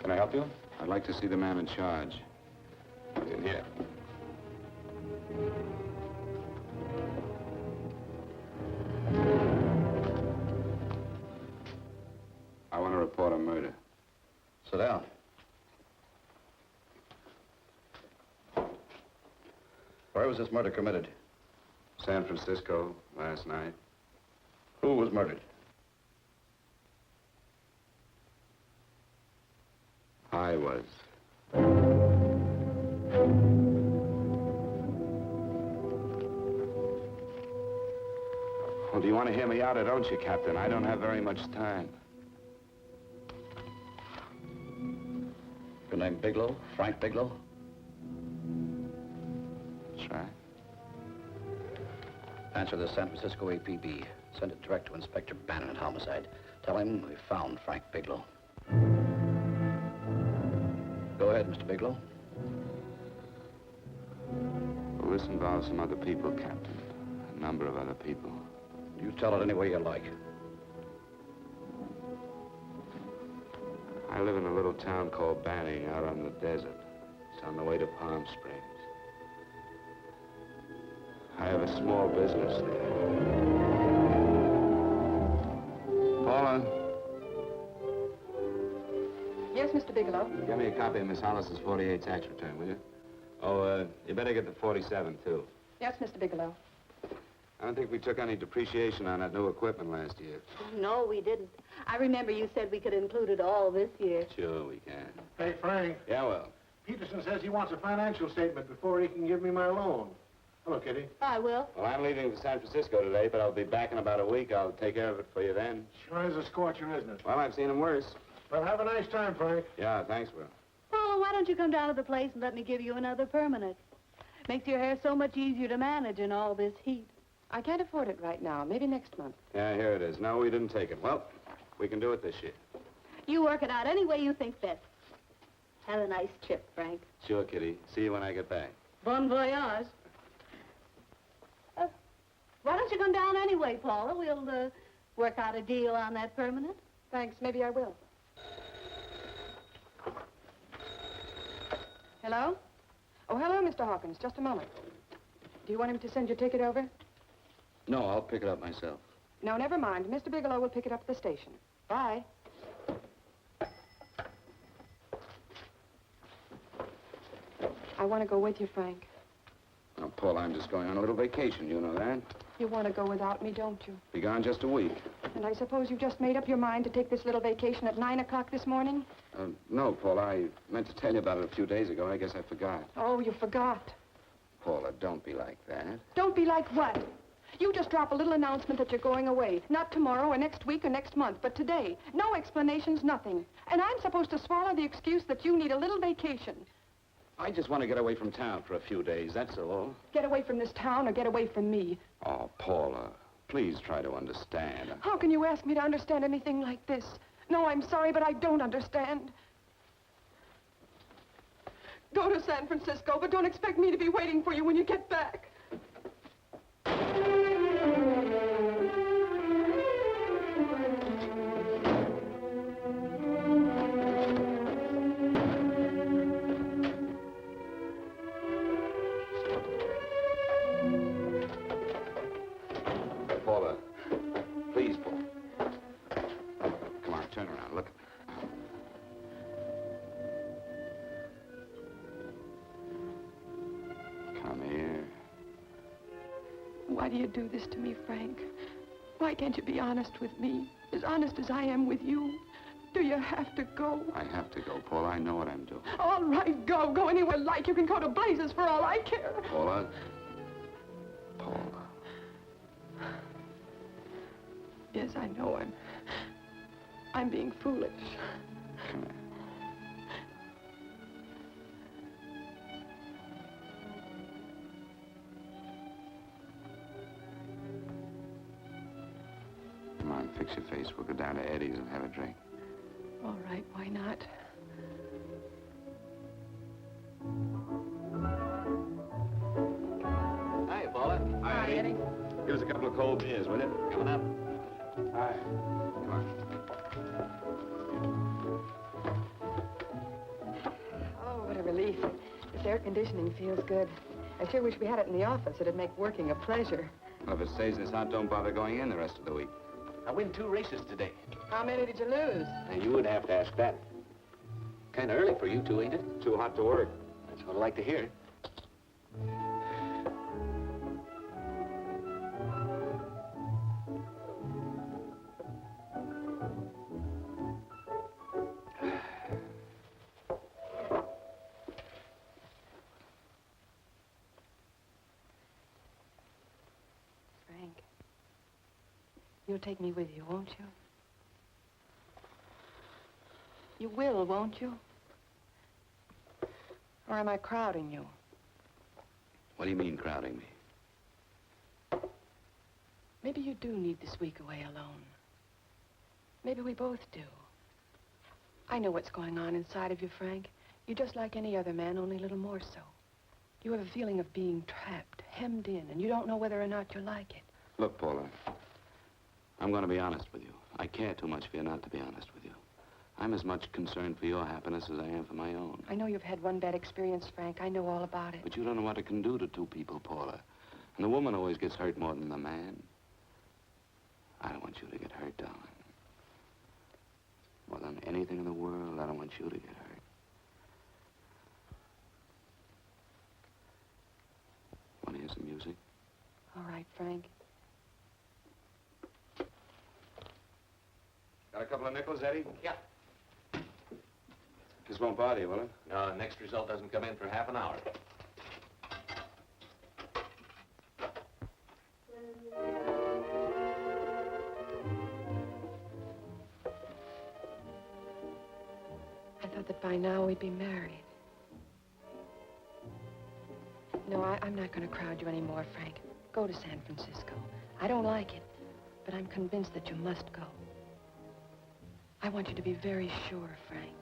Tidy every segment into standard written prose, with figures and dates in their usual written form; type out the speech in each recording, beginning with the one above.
Can I help you? I'd like to see the man in charge. He's in here. I want to report a murder. Sit down. Where was this murder committed? San Francisco, last night. Who was murdered? I was. Well, do you want to hear me out or don't you, Captain? I don't have very much time. Your name Bigelow? Frank Bigelow? That's right. Answer the San Francisco APB. Send it direct to Inspector Bannon at Homicide. Tell him we found Frank Bigelow. Go ahead, Mr. Bigelow. Well, this involves some other people, Captain. A number of other people. You tell it any way you like. I live in a little town called Banning out on the desert. It's on the way to Palm Springs. I have a small business there. Paula? Yes, Mr. Bigelow. Give me a copy of Miss Hollis's 48 tax return, will you? Oh, you better get the 47, too. Yes, Mr. Bigelow. I don't think we took any depreciation on that new equipment last year. No, we didn't. I remember you said we could include it all this year. Sure we can. Hey, Frank. Yeah, well. Peterson says he wants a financial statement before he can give me my loan. Hello, Kitty. I will. Well, I'm leaving for San Francisco today, but I'll be back in about a week. I'll take care of it for you then. Sure is a scorcher, isn't it? Well, I've seen him worse. Well, have a nice time, Frank. Yeah, thanks, Will. Paula, why don't you come down to the place and let me give you another permanent? Makes your hair so much easier to manage in all this heat. I can't afford it right now. Maybe next month. Yeah, here it is. No, we didn't take it. Well, we can do it this year. You work it out any way you think best. Have a nice trip, Frank. Sure, Kitty. See you when I get back. Bon voyage. Why don't you come down anyway, Paula? We'll work out a deal on that permanent. Thanks. Maybe I will. Hello? Oh, hello, Mr. Hawkins. Just a moment. Do you want him to send your ticket over? No, I'll pick it up myself. No, never mind. Mr. Bigelow will pick it up at the station. Bye. I want to go with you, Frank. Now, Paul, I'm just going on a little vacation. You know that? You want to go without me, don't you? Be gone just a week. And I suppose you've just made up your mind to take this little vacation at 9 o'clock this morning? No, Paul, I meant to tell you about it a few days ago. I guess I forgot. Oh, you forgot. Paula, don't be like that. Don't be like what? You just drop a little announcement that you're going away. Not tomorrow or next week or next month, but today. No explanations, nothing. And I'm supposed to swallow the excuse that you need a little vacation. I just want to get away from town for a few days, that's all. Get away from this town or get away from me. Oh, Paula, please try to understand. How can you ask me to understand anything like this? No, I'm sorry, but I don't understand. Go to San Francisco, but don't expect me to be waiting for you when you get back. Paula, please, Paula. Come on, turn around, look. Come here. Why do you do this to me, Frank? Why can't you be honest with me? As honest as I am with you? Do you have to go? I have to go, Paula. I know what I'm doing. All right, go. Go anywhere you like. You can go to blazes for all I care. Paula. Paula. Yes, I know. I'm being foolish. Come here. Come on, fix your face. We'll go down to Eddie's and have a drink. All right, why not? Hi, Paula. Hi, Eddie. Give us a couple of cold beers, will you? Coming up. Hi. Come on. air conditioning feels good. I sure wish we had it in the office. It'd make working a pleasure. Well, if it stays this hot, don't bother going in the rest of the week. I win 2 races today. How many did you lose? Now, you would have to ask that. Kind of early for you two, ain't it? Too hot to work. That's what I like to hear. Frank, you'll take me with you, won't you? You will, won't you? Or am I crowding you? What do you mean, crowding me? Maybe you do need this week away alone. Maybe we both do. I know what's going on inside of you, Frank. You're just like any other man, only a little more so. You have a feeling of being trapped, hemmed in, and you don't know whether or not you like it. Look, Paula, I'm going to be honest with you. I care too much for you not to be honest with you. I'm as much concerned for your happiness as I am for my own. I know you've had one bad experience, Frank. I know all about it. But you don't know what it can do to 2 people, Paula. And the woman always gets hurt more than the man. I don't want you to get hurt, darling. More than anything in the world, I don't want you to get hurt. Want to hear some music? All right, Frank. Got a couple of nickels, Eddie? Yeah. This won't bother you, will it? No, next result doesn't come in for half an hour. I thought that by now we'd be married. No, I'm not going to crowd you anymore, Frank. Go to San Francisco. I don't like it, but I'm convinced that you must go. I want you to be very sure, Frank.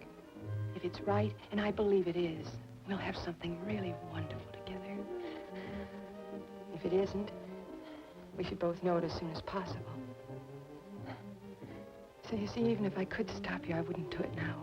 If it's right, and I believe it is, we'll have something really wonderful together. If it isn't, we should both know it as soon as possible. So you see, even if I could stop you, I wouldn't do it now.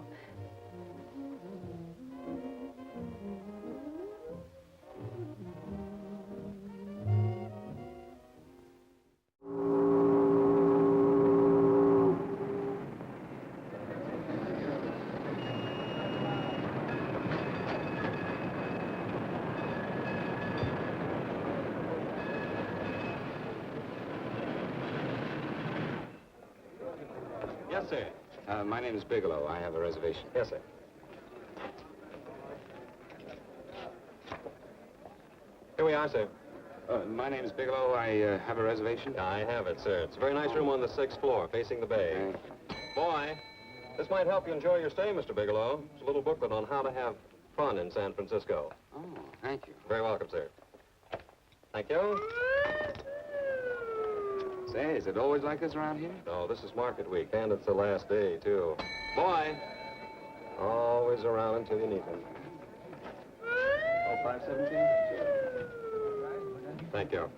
Yes, sir. My name is Bigelow. I have a reservation. Yes, sir. Here we are, sir. My name is Bigelow. I have a reservation. I have it, sir. It's a very nice room on the 6th floor, facing the bay. Boy, this might help you enjoy your stay, Mr. Bigelow. It's a little booklet on how to have fun in San Francisco. Oh, thank you. Very welcome, sir. Thank you. Say, is it always like this around here? No, this is market week, and it's the last day, too. Boy, always around until you need him. Oh, 517? Thank you.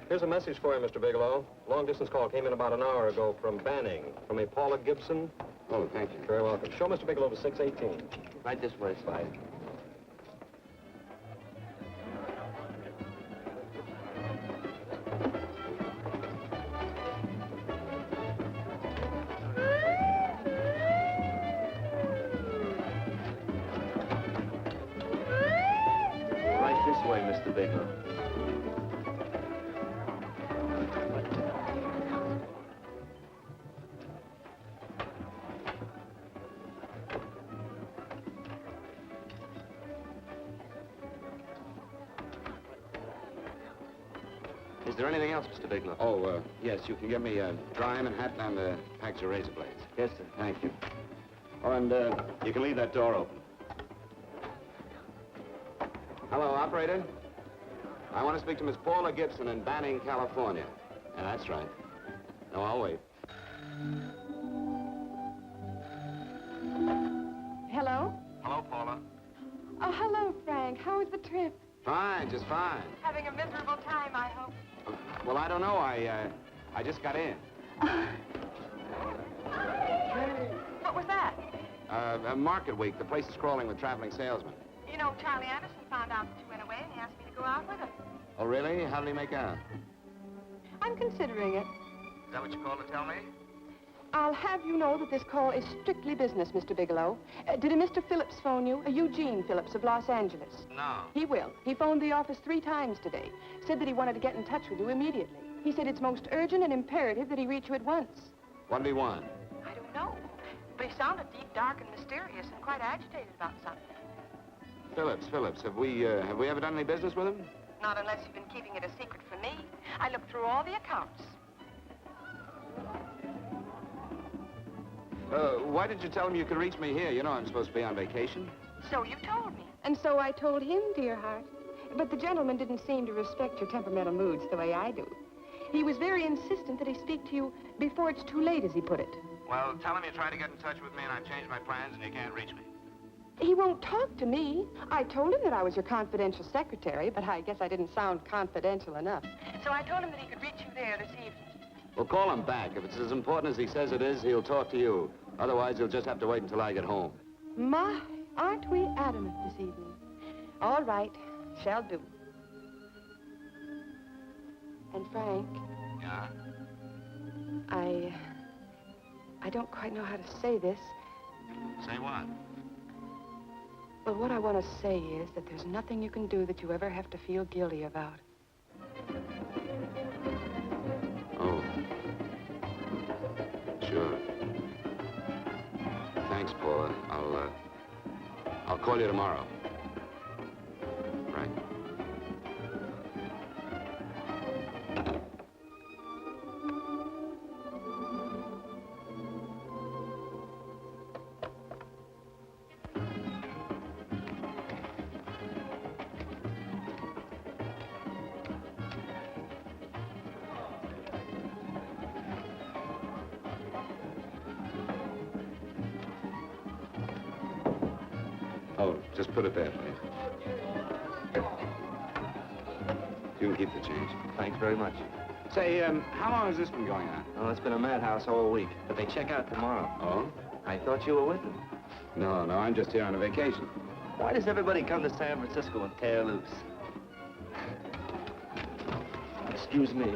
Here's a message for you, Mr. Bigelow. Long-distance call came in about an hour ago from Banning, from a Paula Gibson. Oh, thank you. Very welcome. Show Mr. Bigelow to 618. Right this way, Slide. Right this way, Mr. Bigelow. Is there anything else, Mr. Bigelow? Oh, yes, you can get me a dry Manhattan and a package of razor blades. Yes, sir. Thank you. Oh, and you can leave that door open. Hello, operator. I want to speak to Miss Paula Gibson in Banning, California. Yeah, that's right. No, I'll wait. Hello? Hello, Paula. Oh, hello, Frank. How was the trip? Fine, just fine. Having a miserable time, I hope. Well, I don't know. I just got in. What was that? Market week. The place is crawling with traveling salesmen. You know, Charlie Anderson found out that you went away and he asked me to go out with him. Oh, really? How did he make out? I'm considering it. Is that what you called to tell me? I'll have you know that this call is strictly business, Mr. Bigelow. Did a Mr. Phillips phone you? A Eugene Phillips of Los Angeles. No. He will. He phoned the office 3 times today. Said that he wanted to get in touch with you immediately. He said it's most urgent and imperative that he reach you at once. What did he want? I don't know. But he sounded deep, dark, and mysterious and quite agitated about something. Phillips. Have we ever done any business with him? Not unless you've been keeping it a secret from me. I looked through all the accounts. Why did you tell him you could reach me here? You know I'm supposed to be on vacation. So you told me. And so I told him, dear heart. But the gentleman didn't seem to respect your temperamental moods the way I do. He was very insistent that he speak to you before it's too late, as he put it. Well, tell him you tried to get in touch with me and I've changed my plans and you can't reach me. He won't talk to me. I told him that I was your confidential secretary, but I guess I didn't sound confidential enough. So I told him that he could reach you there this evening. Well, call him back. If it's as important as he says it is, he'll talk to you. Otherwise, he'll just have to wait until I get home. My, aren't we adamant this evening? All right, shall do. And Frank, Yeah? I don't quite know how to say this. Say what? Well, what I want to say is that there's nothing you can do that you ever have to feel guilty about. Oh. Sure. Thanks, Paula. I'll call you tomorrow. Frank. Oh, just put it there, please. You can keep the change. Thanks very much. Say, how long has this been going on? Oh, it's been a madhouse all week, but they check out tomorrow. Oh? I thought you were with them. No, I'm just here on a vacation. Why does everybody come to San Francisco and tear loose? Excuse me.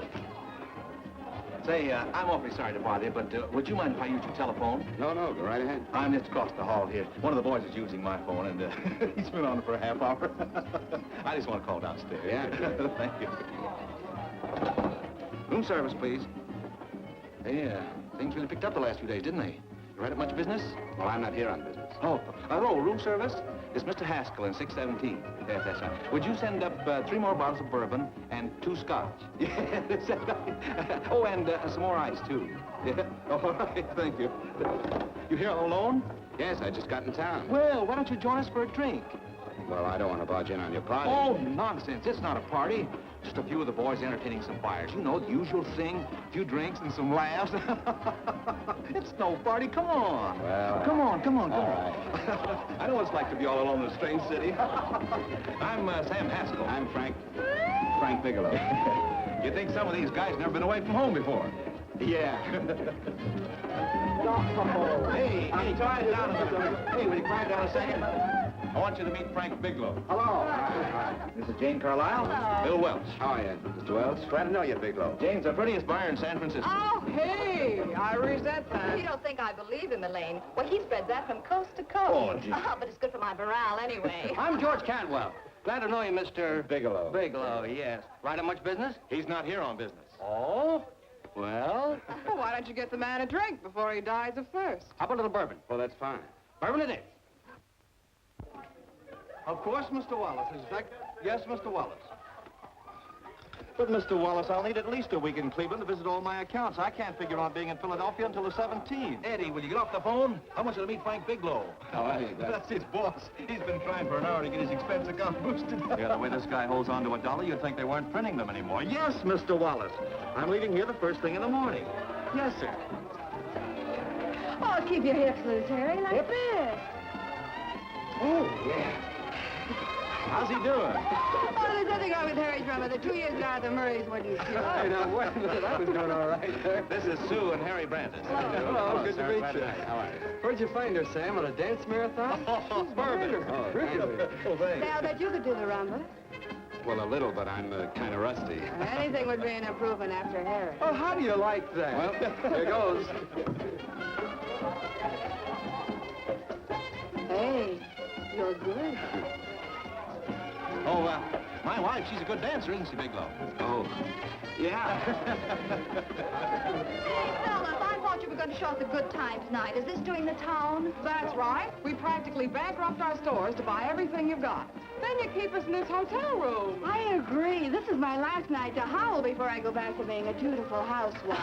Say, I'm awfully sorry to bother you, but would you mind if I use your telephone? No, go right ahead. I'm just across the hall here. One of the boys is using my phone, and he's been on it for a half hour. I just want to call downstairs. Yeah. Thank you. Room service, please. Hey, things really picked up the last few days, didn't they? You right up much business? Well, I'm not here on business. Oh, room service? It's Mr. Haskell in 617. Yes, that's right. Would you send up 3 more bottles of bourbon and 2 scotch? Yes, oh, and some more ice, too. Yeah. Oh, all right, thank you. You here all alone? Yes, I just got in town. Well, why don't you join us for a drink? Well, I don't want to barge in on your party. Oh, nonsense. It's not a party. Just a few of the boys entertaining some fires. You know, the usual thing. A few drinks and some laughs. It's no party. Come on. Well, Come on. all right. I know what it's like to be all alone in a strange city. I'm Sam Haskell. I'm Frank Bigelow. You think some of these guys never been away from home before? Yeah. Hey, quiet down a minute. Hey, will you quiet down a second? I want you to meet Frank Bigelow. Hello. This is Jane Carlisle. Hello. Bill Welch. How are you, Mr. Welch? Glad to know you, Bigelow. Jane's the prettiest buyer in San Francisco. Oh, hey, I resent that. You don't think I believe him, Elaine? Well, he spreads that from coast to coast. Oh, gee. But it's good for my morale anyway. I'm George Cantwell. Glad to know you, Mr. Bigelow. Bigelow, yes. Right on much business? He's not here on business. Oh? Well, Well, why don't you get the man a drink before he dies of thirst? how about a little bourbon? Well, that's fine. Bourbon it is. Of course, Mr. Wallace. Yes, Mr. Wallace. But, Mr. Wallace, I'll need at least a week in Cleveland to visit all my accounts. I can't figure on being in Philadelphia until the 17th. Eddie, will you get off the phone? I want you to meet Frank Bigelow. How are you? That's his boss. He's been trying for an hour to get his expense account boosted. Yeah, the way this guy holds on to $1, you'd think they weren't printing them anymore. Yes, Mr. Wallace. I'm leaving here the first thing in the morning. Yes, sir. Oh, keep your hips loose, Harry, like this. Oh, yeah. How's he doing? Oh, there's nothing wrong with Harry Drummer. The 2 years down at the Murrays wouldn't cure. Hey, now, wait a minute. I was doing all right. This is Sue and Harry Brandis. Hello, good to meet you. How are you? Where'd you find her, Sam? On a dance marathon? Oh, bourbon. Oh, really? Oh, thanks. Say, I'll bet you could do the rumba. Well, a little, but I'm kind of rusty. Anything would be an improvement after Harry. Oh, how do you like that? Well, here goes. Hey, you're good. Oh, my wife, she's a good dancer, isn't she, Bigelow? Oh, yeah. Hey, fellas, I thought you were going to show us a good time tonight. Is this doing the town? That's right. We practically bankrupt our stores to buy everything you've got. Then you keep us in this hotel room. I agree. This is my last night to howl before I go back to being a dutiful housewife.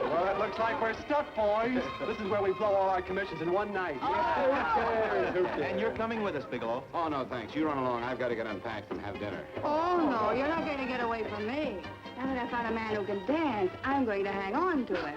Well, it looks like we're stuck, boys. This is where we blow all our commissions in one night. And you're coming with us, Bigelow. Oh, no, thanks. You run along. I've got to get unpacked and have dinner. Oh, no, you're not going to get away from me. Now that I found a man who can dance, I'm going to hang on to him.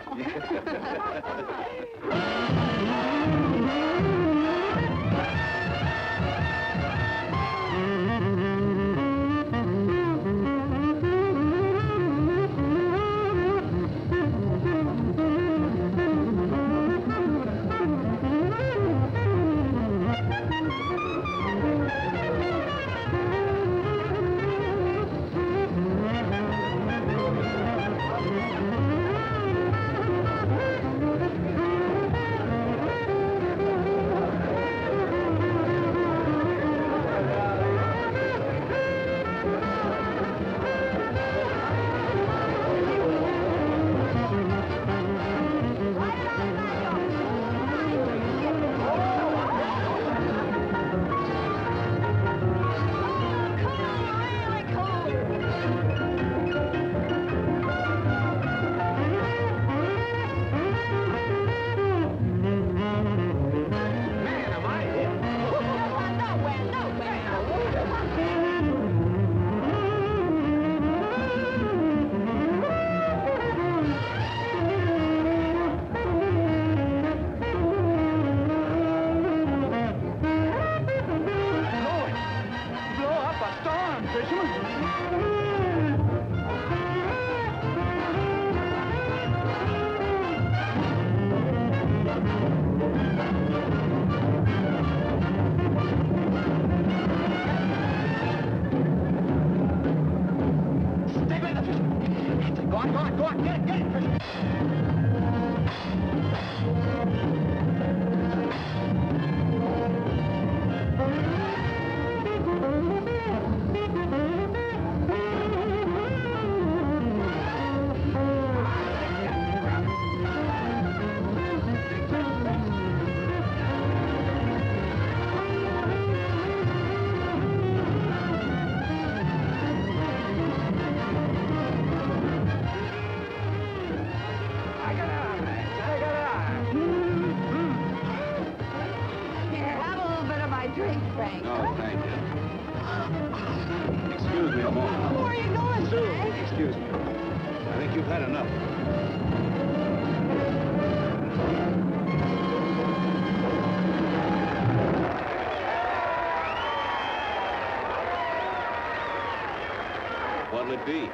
What'll it be?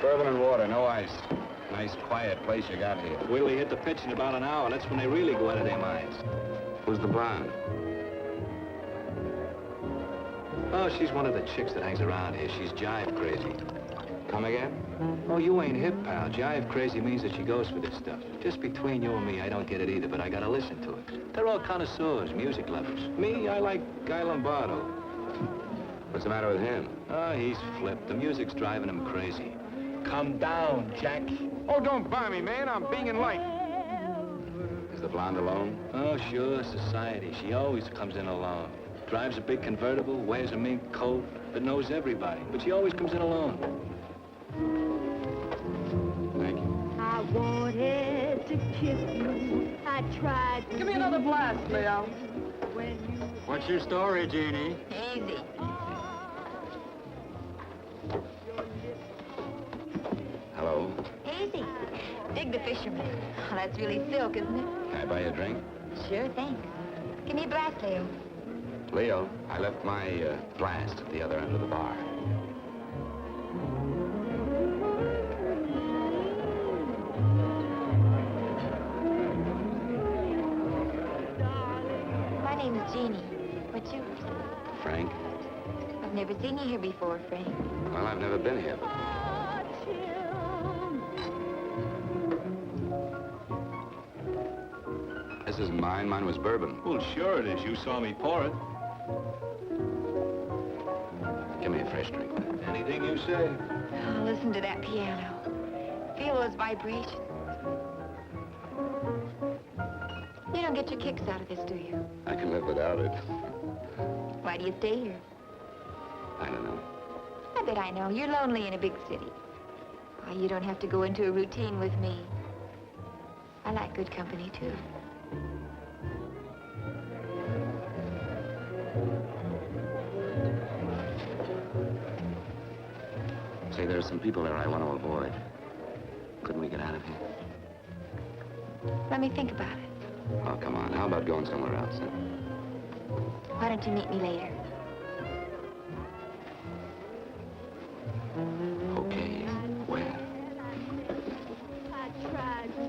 Bourbon and water, no ice. Nice, quiet place you got here. Wait till they hit the pitch in about an hour. That's when they really go out of their minds. Who's the blonde? Oh, she's one of the chicks that hangs around here. She's jive crazy. Come again? Oh, you ain't hip, pal. Jive crazy means that she goes for this stuff. Just between you and me, I don't get it either, but I gotta listen to it. They're all connoisseurs, music lovers. Me, I like Guy Lombardo. What's the matter with him? Oh, he's flipped. The music's driving him crazy. Calm down, Jack. Oh, don't buy me, man. I'm being light. Is the blonde alone? Oh, sure, society. She always comes in alone. Drives a big convertible, wears a mink coat, but knows everybody. But she always comes in alone. Thank you. I wanted to kiss you. I tried to. Give me another blast, Leo. When you... What's your story, Jeannie? Easy. Hello. Easy. Dig the fisherman. Oh, that's really silk, isn't it? Can I buy you a drink? Sure thing. Give me a blast, Leo. Leo, I left my glass at the other end of the bar. My name is Jeannie. What's yours? Frank? I've never seen you here before, Frank. Well, I've never been here. This isn't mine. Mine was bourbon. Well, sure it is. You saw me pour it. Give me a fresh drink. Anything you say. Oh, listen to that piano. Feel those vibrations. You don't get your kicks out of this, do you? I can live without it. Why do you stay here? I don't know. I bet I know. You're lonely in a big city. Oh, you don't have to go into a routine with me. I like good company, too. Say, there are some people there I want to avoid. Couldn't we get out of here? Let me think about it. Oh, come on. How about going somewhere else? Huh? Why don't you meet me later? Okay. Where? I tried to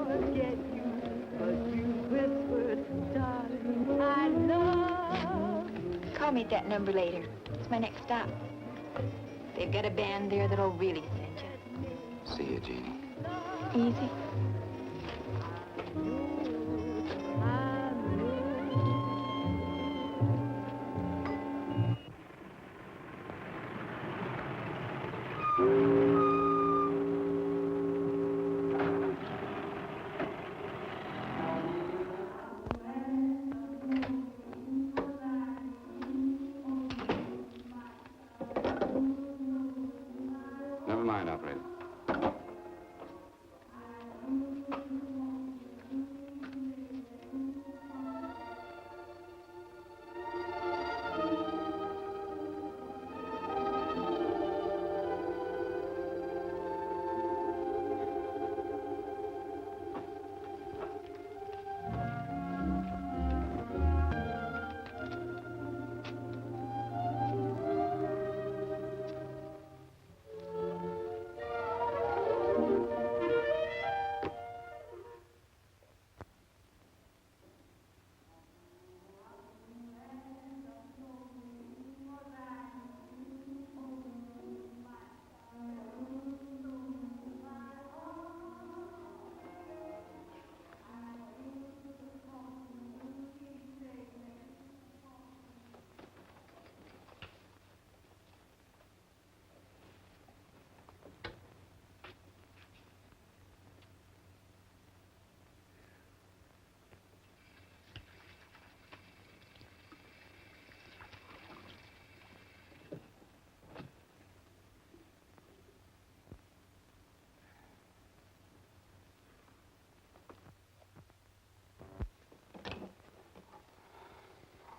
forget you, but you whispered, darling, I love. Call me at that number later. It's my next stop. They've got a band there that'll really send you. See you, Jeannie. Easy. Never mind, operator.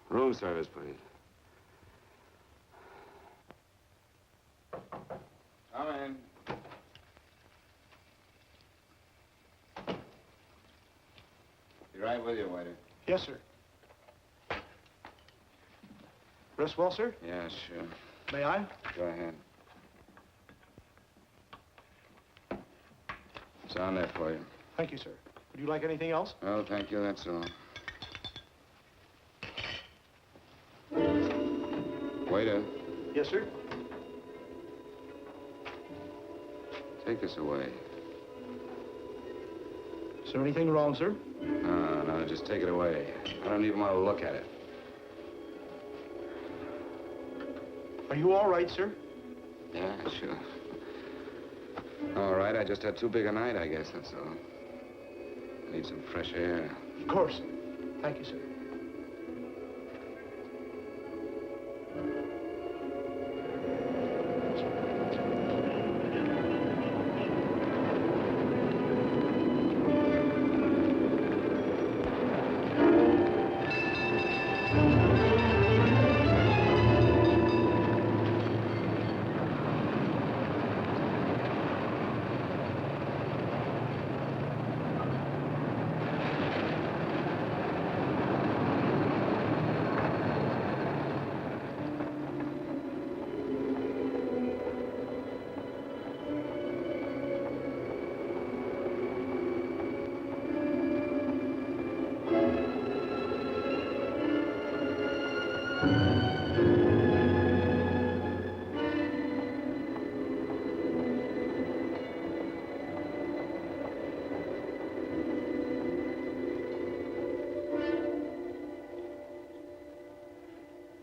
Room service, please. Come in. Be right with you, waiter. Yes, sir. Rest well, sir? Yeah, sure. May I? Go ahead. It's on there for you. Thank you, sir. Would you like anything else? Oh, thank you, that's all. Waiter, Yes, sir. take this away. Is there anything wrong, sir? No, just take it away. I don't even want to look at it. Are you all right, sir? Yeah, sure. All right, I just had too big a night, I guess, that's all. I need some fresh air. Of course. Thank you, sir.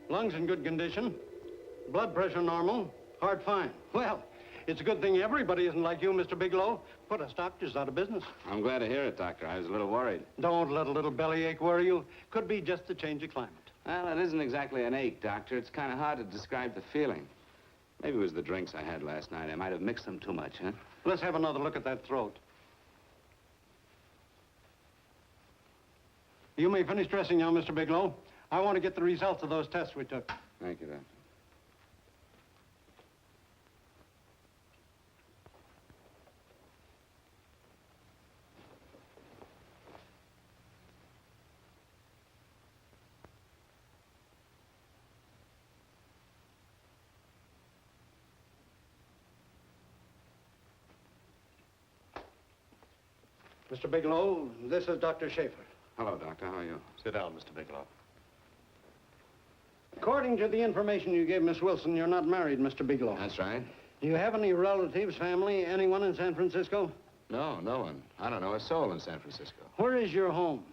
Lungs in good condition. Blood pressure normal. Heart fine. Well, it's a good thing everybody isn't like you, Mr. Bigelow. Put us doctors out of business. I'm glad to hear it, Doctor. I was a little worried. Don't let a little bellyache worry you. Could be just the change of climate. Well, it isn't exactly an ache, Doctor. It's kind of hard to describe the feeling. Maybe it was the drinks I had last night. I might have mixed them too much, huh? Let's have another look at that throat. You may finish dressing now, Mr. Bigelow. I want to get the results of those tests we took. Thank you, Doctor. Mr. Bigelow, this is Dr. Schaefer. Hello, Doctor. How are you? Sit down, Mr. Bigelow. According to the information you gave Miss Wilson, you're not married, Mr. Bigelow. That's right. Do you have any relatives, family, anyone in San Francisco? No, no one. I don't know a soul in San Francisco. Where is your home?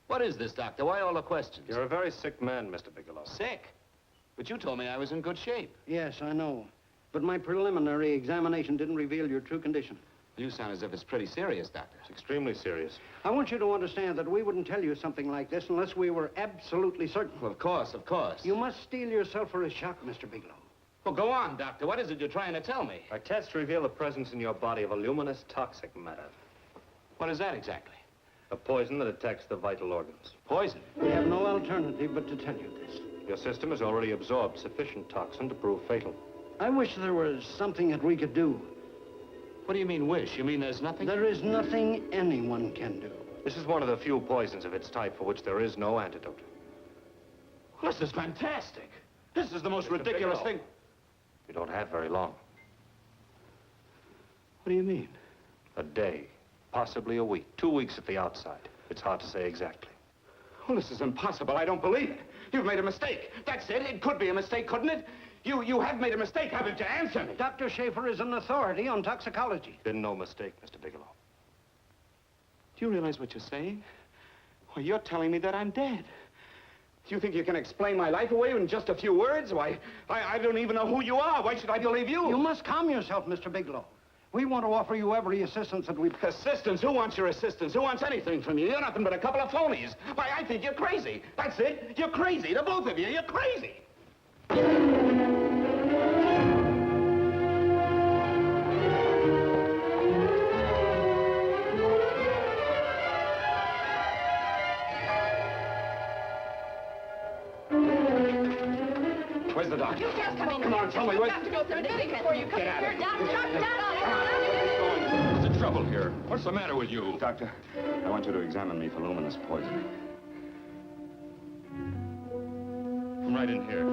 What is this, Doctor? Why all the questions? You're a very sick man, Mr. Bigelow. Sick? But you told me I was in good shape. Yes, I know. But my preliminary examination didn't reveal your true condition. You sound as if it's pretty serious, Doctor. It's extremely serious. I want you to understand that we wouldn't tell you something like this unless we were absolutely certain. Well, of course, of course. You must steel yourself for a shock, Mr. Bigelow. Well, go on, Doctor. What is it you're trying to tell me? Our tests reveal the presence in your body of a luminous toxic matter. What is that exactly? A poison that attacks the vital organs. Poison? We have no alternative but to tell you this. Your system has already absorbed sufficient toxin to prove fatal. I wish there was something that we could do. What do you mean, wish? You mean there's nothing? There is nothing anyone can do. This is one of the few poisons of its type for which there is no antidote. Well, this is fantastic. This is the most ridiculous thing. You don't have very long. What do you mean? A day, possibly a week, 2 weeks at the outside. It's hard to say exactly. Well, this is impossible. I don't believe it. You've made a mistake. That's it. It could be a mistake, couldn't it? You have made a mistake, haven't you? Answer me. Dr. Schaefer is an authority on toxicology. Been no mistake, Mr. Bigelow. Do you realize what you're saying? Well, you're telling me that I'm dead. Do you think you can explain my life away in just a few words? Why, I don't even know who you are. Why should I believe you? You must calm yourself, Mr. Bigelow. We want to offer you every assistance that we... Assistance? Who wants your assistance? Who wants anything from you? You're nothing but a couple of phonies. Why, I think you're crazy. That's it. You're crazy. The both of you. You're crazy. Where's the doctor? You just come in. Come on, tell me. You have to go through the thing before you come Get out here. of Doctor, here. doctor. What's the trouble here? What's the matter with you? Doctor, I want you to examine me for luminous poison. Come right in here.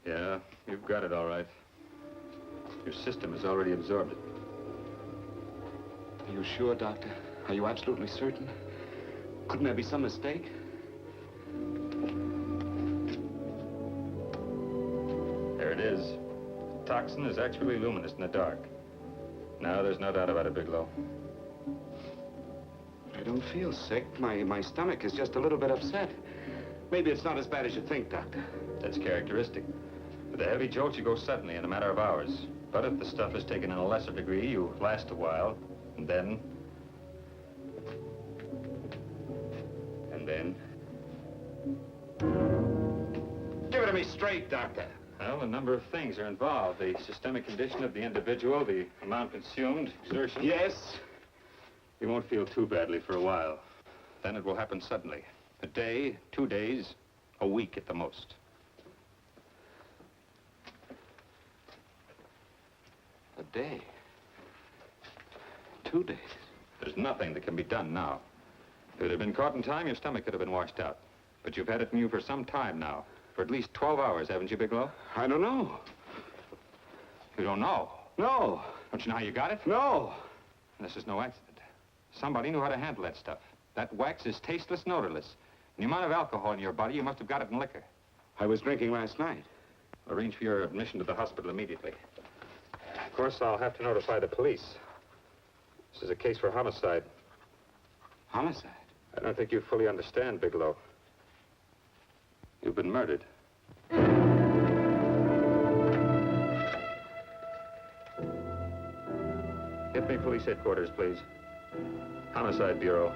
Yeah, you've got it all right. Your system has already absorbed it. Are you sure, Doctor? Are you absolutely certain? Couldn't there be some mistake? There it is. The toxin is actually luminous in the dark. Now, there's no doubt about it, Bigelow. I don't feel sick. My stomach is just a little bit upset. Maybe it's not as bad as you think, Doctor. That's characteristic. With a heavy jolt, you go suddenly in a matter of hours. But if the stuff is taken in a lesser degree, you last a while, and then... Give it to me straight, Doctor. Well, a number of things are involved. The systemic condition of the individual, the amount consumed, exertion. Yes? You won't feel too badly for a while. Then it will happen suddenly. A day, 2 days, a week at the most. A day. 2 days. There's nothing that can be done now. If it had been caught in time, your stomach could have been washed out. But you've had it in you for some time now. For at least 12 hours, haven't you, Bigelow? I don't know. You don't know? No. Don't you know how you got it? No. This is no accident. Somebody knew how to handle that stuff. That wax is tasteless and odorless. And the amount of alcohol in your body, you must have got it in liquor. I was drinking last night. Arrange for your admission to the hospital immediately. Of course, I'll have to notify the police. This is a case for homicide. Homicide? I don't think you fully understand, Bigelow. You've been murdered. Get me police headquarters, please. Homicide Bureau.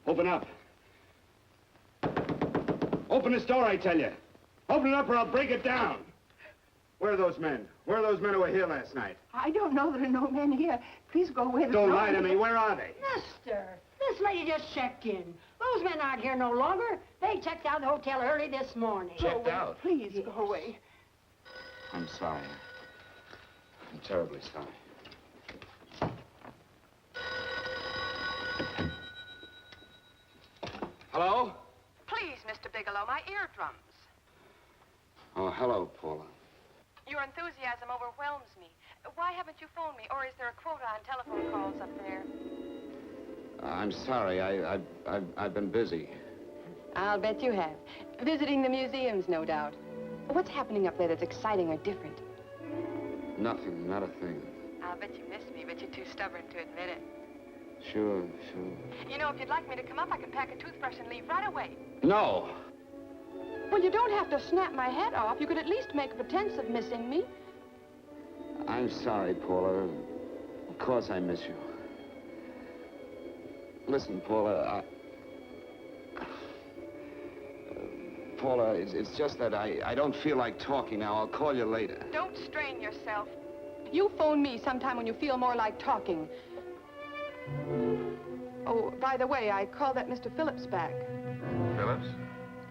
Open up. Open this door, I tell you. Open it up or I'll break it down. Where are those men? Where are those men who were here last night? I don't know. There are no men here. Please go away. Don't lie to me. Where are they? Mister, this lady just checked in. Those men aren't here no longer. They checked out of the hotel early this morning. Checked out? Please go away. I'm sorry. I'm terribly sorry. Hello? Please, Mr. Bigelow, my eardrums. Oh, hello, Paula. Your enthusiasm overwhelms me. Why haven't you phoned me, or is there a quota on telephone calls up there? I'm sorry. I've been busy. I'll bet you have. Visiting the museums, no doubt. What's happening up there that's exciting or different? Nothing, not a thing. I'll bet you miss me, but you're too stubborn to admit it. Sure, sure. You know, if you'd like me to come up, I can pack a toothbrush and leave right away. No. Well, you don't have to snap my head off. You could at least make a pretense of missing me. I'm sorry, Paula. Of course I miss you. Listen, Paula, Paula, it's just that I don't feel like talking now. I'll call you later. Don't strain yourself. You phone me sometime when you feel more like talking. Oh, by the way, I called that Mr. Phillips back. Phillips?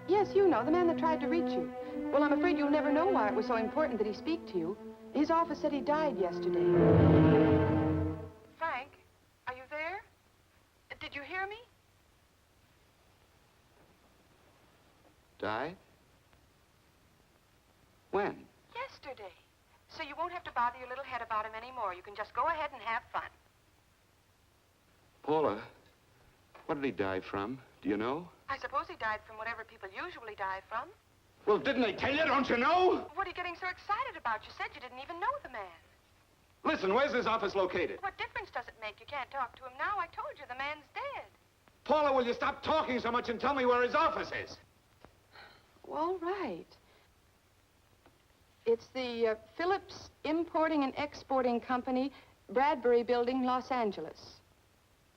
Yes, you know, the man that tried to reach you. Well, I'm afraid you'll never know why it was so important that he speak to you. His office said he died yesterday. Frank, are you there? Did you hear me? Died? When? Yesterday. So you won't have to bother your little head about him anymore. You can just go ahead and have fun. Paula, what did he die from? Do you know? I suppose he died from whatever people usually die from. Well, didn't they tell you? Don't you know? What are you getting so excited about? You said you didn't even know the man. Listen, where's his office located? What difference does it make? You can't talk to him now. I told you the man's dead. Paula, will you stop talking so much and tell me where his office is? All right. It's the Phillips Importing and Exporting Company, Bradbury Building, Los Angeles.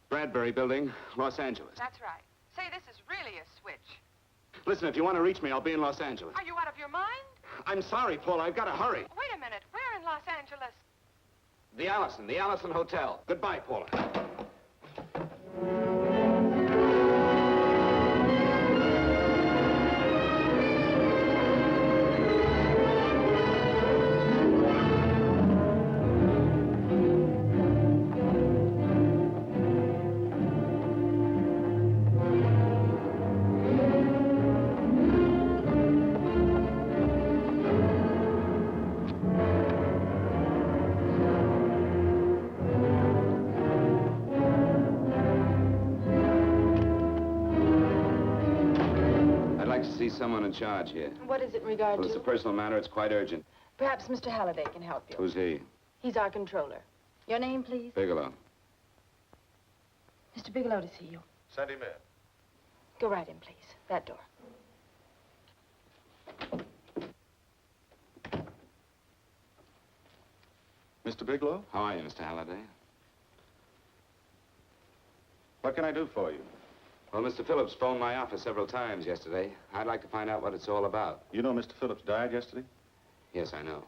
Bradbury Building, Los Angeles. That's right. Say, this is really a switch. Listen, if you want to reach me, I'll be in Los Angeles. Are you out of your mind? I'm sorry, Paula. I've got to hurry. Wait a minute. Where in Los Angeles? The Allison Hotel. Goodbye, Paula. Someone in charge here. What is it in regard Well, to? it's a personal matter. It's quite urgent. Perhaps Mr. Halliday can help you. Who's he? He's our controller. Your name, please? Bigelow. Mr. Bigelow to see you. Send him in. Go right in, please. That door. Mr. Bigelow? How are you, Mr. Halliday? What can I do for you? Well, Mr. Phillips phoned my office several times yesterday. I'd like to find out what it's all about. You know Mr. Phillips died yesterday? Yes, I know.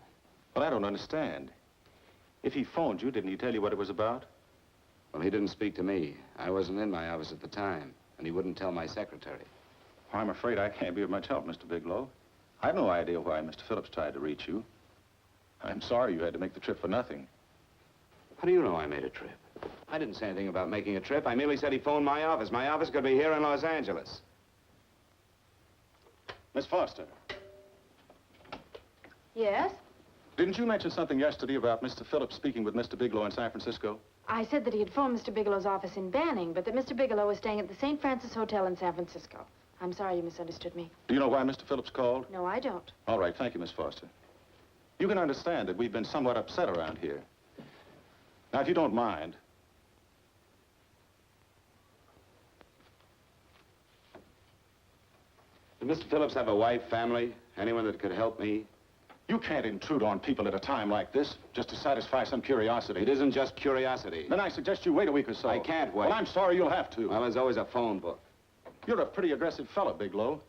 Well, I don't understand. If he phoned you, didn't he tell you what it was about? Well, he didn't speak to me. I wasn't in my office at the time, and he wouldn't tell my secretary. Well, I'm afraid I can't be of much help, Mr. Bigelow. I've no idea why Mr. Phillips tried to reach you. I'm sorry you had to make the trip for nothing. How do you know I made a trip? I didn't say anything about making a trip. I merely said he phoned my office. My office could be here in Los Angeles. Miss Foster, Yes? didn't you mention something yesterday about Mr. Phillips speaking with Mr. Bigelow in San Francisco? I said that he had phoned Mr. Bigelow's office in Banning, but that Mr. Bigelow was staying at the St. Francis Hotel in San Francisco. I'm sorry you misunderstood me. Do you know why Mr. Phillips called? No, I don't. All right, thank you, Miss Foster. You can understand that we've been somewhat upset around here. Now, if you don't mind, Did Mr. Phillips have a wife, family, anyone that could help me? you can't intrude on people at a time like this just to satisfy some curiosity. It isn't just curiosity. Then I suggest you wait a week or so. I can't wait. Well, I'm sorry you'll have to. Well, there's always a phone book. You're a pretty aggressive fellow, Bigelow.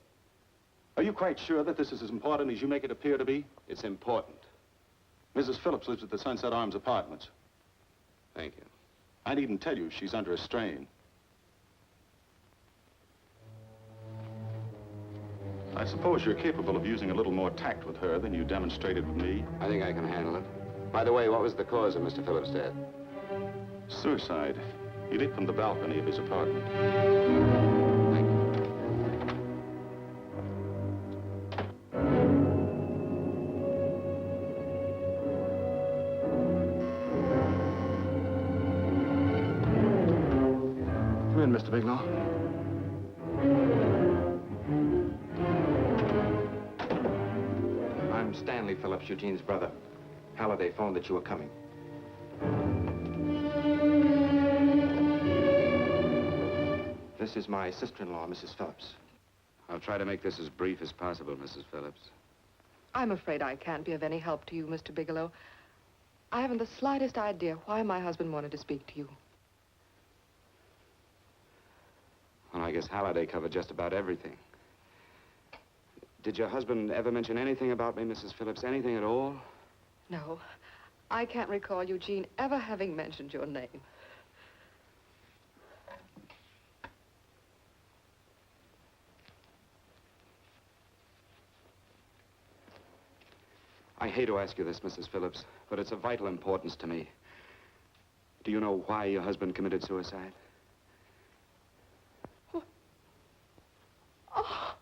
Are you quite sure that this is as important as you make it appear to be? It's important. Mrs. Phillips lives at the Sunset Arms Apartments. Thank you. I needn't tell you she's under a strain. I suppose you're capable of using a little more tact with her than you demonstrated with me. I think I can handle it. By the way, what was the cause of Mr. Phillips' death? Suicide. He leaped from the balcony of his apartment. Thank you. Come in, Mr. Bigelow. I'm Stanley Phillips, Eugene's brother. Halliday phoned that you were coming. This is my sister-in-law, Mrs. Phillips. I'll try to make this as brief as possible, Mrs. Phillips. I'm afraid I can't be of any help to you, Mr. Bigelow. I haven't the slightest idea why my husband wanted to speak to you. Well, I guess Halliday covered just about everything. Did your husband ever mention anything about me, Mrs. Phillips? Anything at all? No. I can't recall Eugene ever having mentioned your name. I hate to ask you this, Mrs. Phillips, but it's of vital importance to me. Do you know why your husband committed suicide? Oh.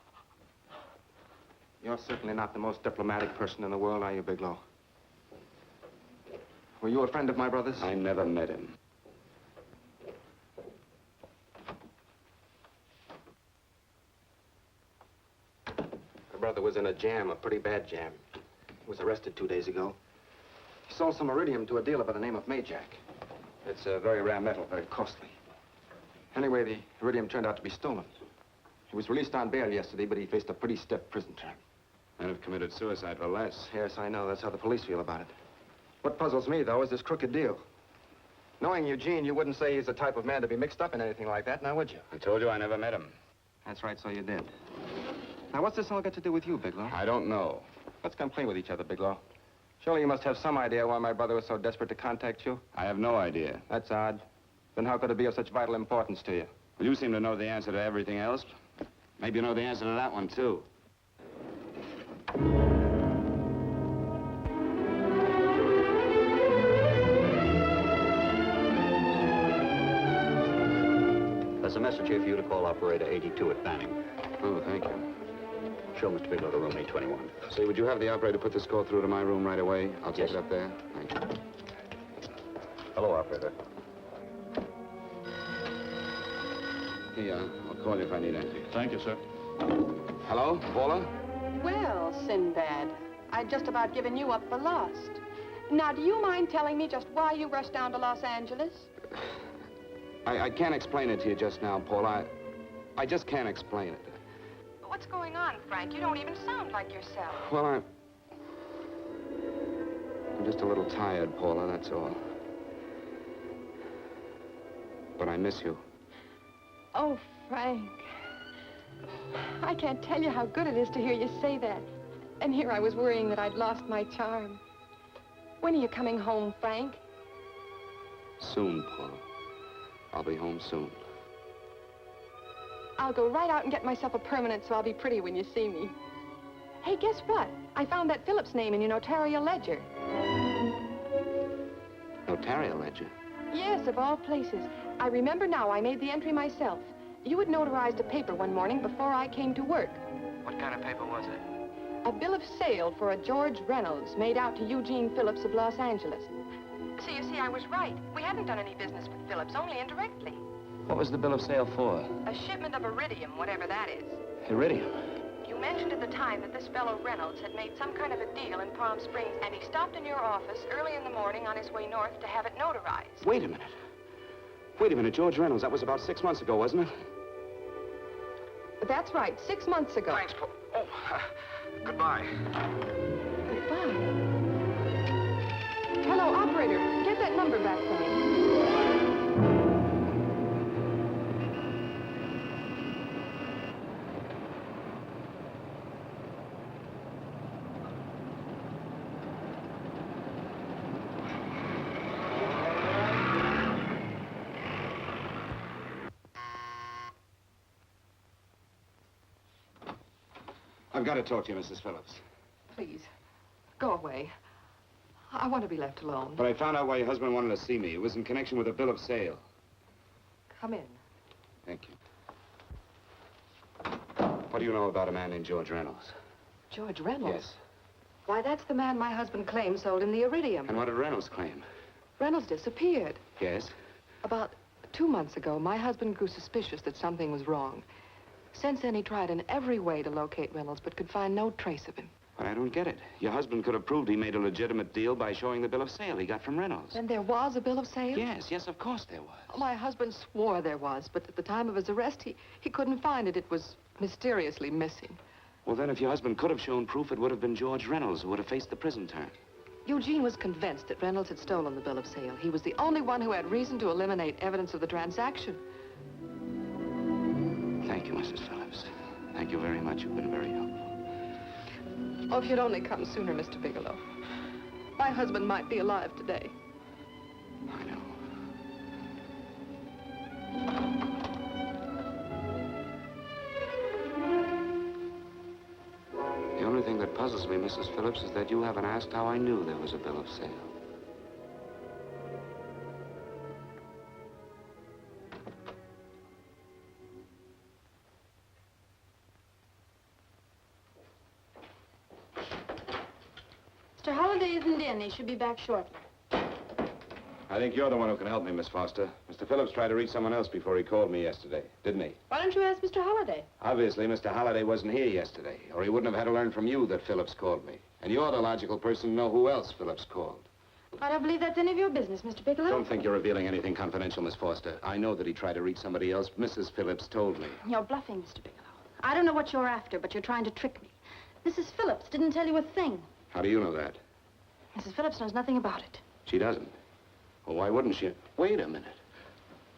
You're certainly not the most diplomatic person in the world, are you, Bigelow? Were you a friend of my brother's? I never met him. My brother was in a jam, a pretty bad jam. He was arrested 2 days ago. He sold some iridium to a dealer by the name of Majak. It's a very rare metal, very costly. Anyway, the iridium turned out to be stolen. He was released on bail yesterday, but he faced a pretty stiff prison term. And have committed suicide for less. Yes, I know. That's how the police feel about it. What puzzles me, though, is this crooked deal. Knowing Eugene, you wouldn't say he's the type of man to be mixed up in anything like that, now would you? I told you I never met him. That's right, so you did. Now, what's this all got to do with you, Bigelow? I don't know. Let's come clean with each other, Bigelow. Surely you must have some idea why my brother was so desperate to contact you? I have no idea. That's odd. Then how could it be of such vital importance to you? Well, you seem to know the answer to everything else. Maybe you know the answer to that one, too. There's a message here for you to call operator 82 at Fanning. Oh, thank you. Show Mr. Bigelow to room 821. Say, would you have the operator put this call through to my room right away? I'll take it up there. Thank you. Hello, operator. Here you are. I'll call you if I need anything. Thank you, sir. Hello, Paula? Well, Sinbad, I'd just about given you up for lost. Now, do you mind telling me just why you rushed down to Los Angeles? I can't explain it to you just now, Paula. I just can't explain it. What's going on, Frank? You don't even sound like yourself. Well, I'm just a little tired, Paula, that's all. But I miss you. Oh, Frank. I can't tell you how good it is to hear you say that. And here I was worrying that I'd lost my charm. When are you coming home, Frank? Soon, Paula. I'll be home soon. I'll go right out and get myself a permanent so I'll be pretty when you see me. Hey, guess what? I found that Phillips name in your notarial ledger. Notarial ledger? Yes, of all places. I remember now I made the entry myself. You had notarized a paper one morning before I came to work. What kind of paper was it? A bill of sale for a George Reynolds made out to Eugene Phillips of Los Angeles. So you see, I was right. We hadn't done any business with Phillips, only indirectly. What was the bill of sale for? A shipment of iridium, whatever that is. Iridium? You mentioned at the time that this fellow Reynolds had made some kind of a deal in Palm Springs, and he stopped in your office early in the morning on his way north to have it notarized. Wait a minute. Wait a minute, George Reynolds. That was about 6 months ago, wasn't it? That's right, 6 months ago. Thanks, Paul. Oh, goodbye. Goodbye. Hello, operator. Get that number back for me. I've got to talk to you, Mrs. Phillips. Please, go away. I want to be left alone. But I found out why your husband wanted to see me. It was in connection with a bill of sale. Come in. Thank you. What do you know about a man named George Reynolds? George Reynolds? Yes. Why, that's the man my husband claimed sold him the iridium. And what did Reynolds claim? Reynolds disappeared. Yes? About 2 months ago, my husband grew suspicious that something was wrong. Since then, he tried in every way to locate Reynolds, but could find no trace of him. But I don't get it. Your husband could have proved he made a legitimate deal by showing the bill of sale he got from Reynolds. Then there was a bill of sale? Yes, of course there was. My husband swore there was, but at the time of his arrest, he couldn't find it. It was mysteriously missing. Well, then, if your husband could have shown proof, it would have been George Reynolds who would have faced the prison term. Eugene was convinced that Reynolds had stolen the bill of sale. He was the only one who had reason to eliminate evidence of the transaction. Thank you, Mrs. Phillips. Thank you very much. You've been very helpful. Oh, if you'd only come sooner, Mr. Bigelow. My husband might be alive today. I know. The only thing that puzzles me, Mrs. Phillips, is that you haven't asked how I knew there was a bill of sale. Mr. Holliday isn't in. He should be back shortly. I think you're the one who can help me, Miss Foster. Mr. Phillips tried to reach someone else before he called me yesterday, didn't he? Why don't you ask Mr. Holliday? Obviously, Mr. Holliday wasn't here yesterday, or he wouldn't have had to learn from you that Phillips called me. And you're the logical person to know who else Phillips called. I don't believe that's any of your business, Mr. Bigelow. Don't think you're revealing anything confidential, Miss Foster. I know that he tried to reach somebody else. Mrs. Phillips told me. You're bluffing, Mr. Bigelow. I don't know what you're after, but you're trying to trick me. Mrs. Phillips didn't tell you a thing. How do you know that? Mrs. Phillips knows nothing about it. She doesn't. Well, why wouldn't she? Wait a minute.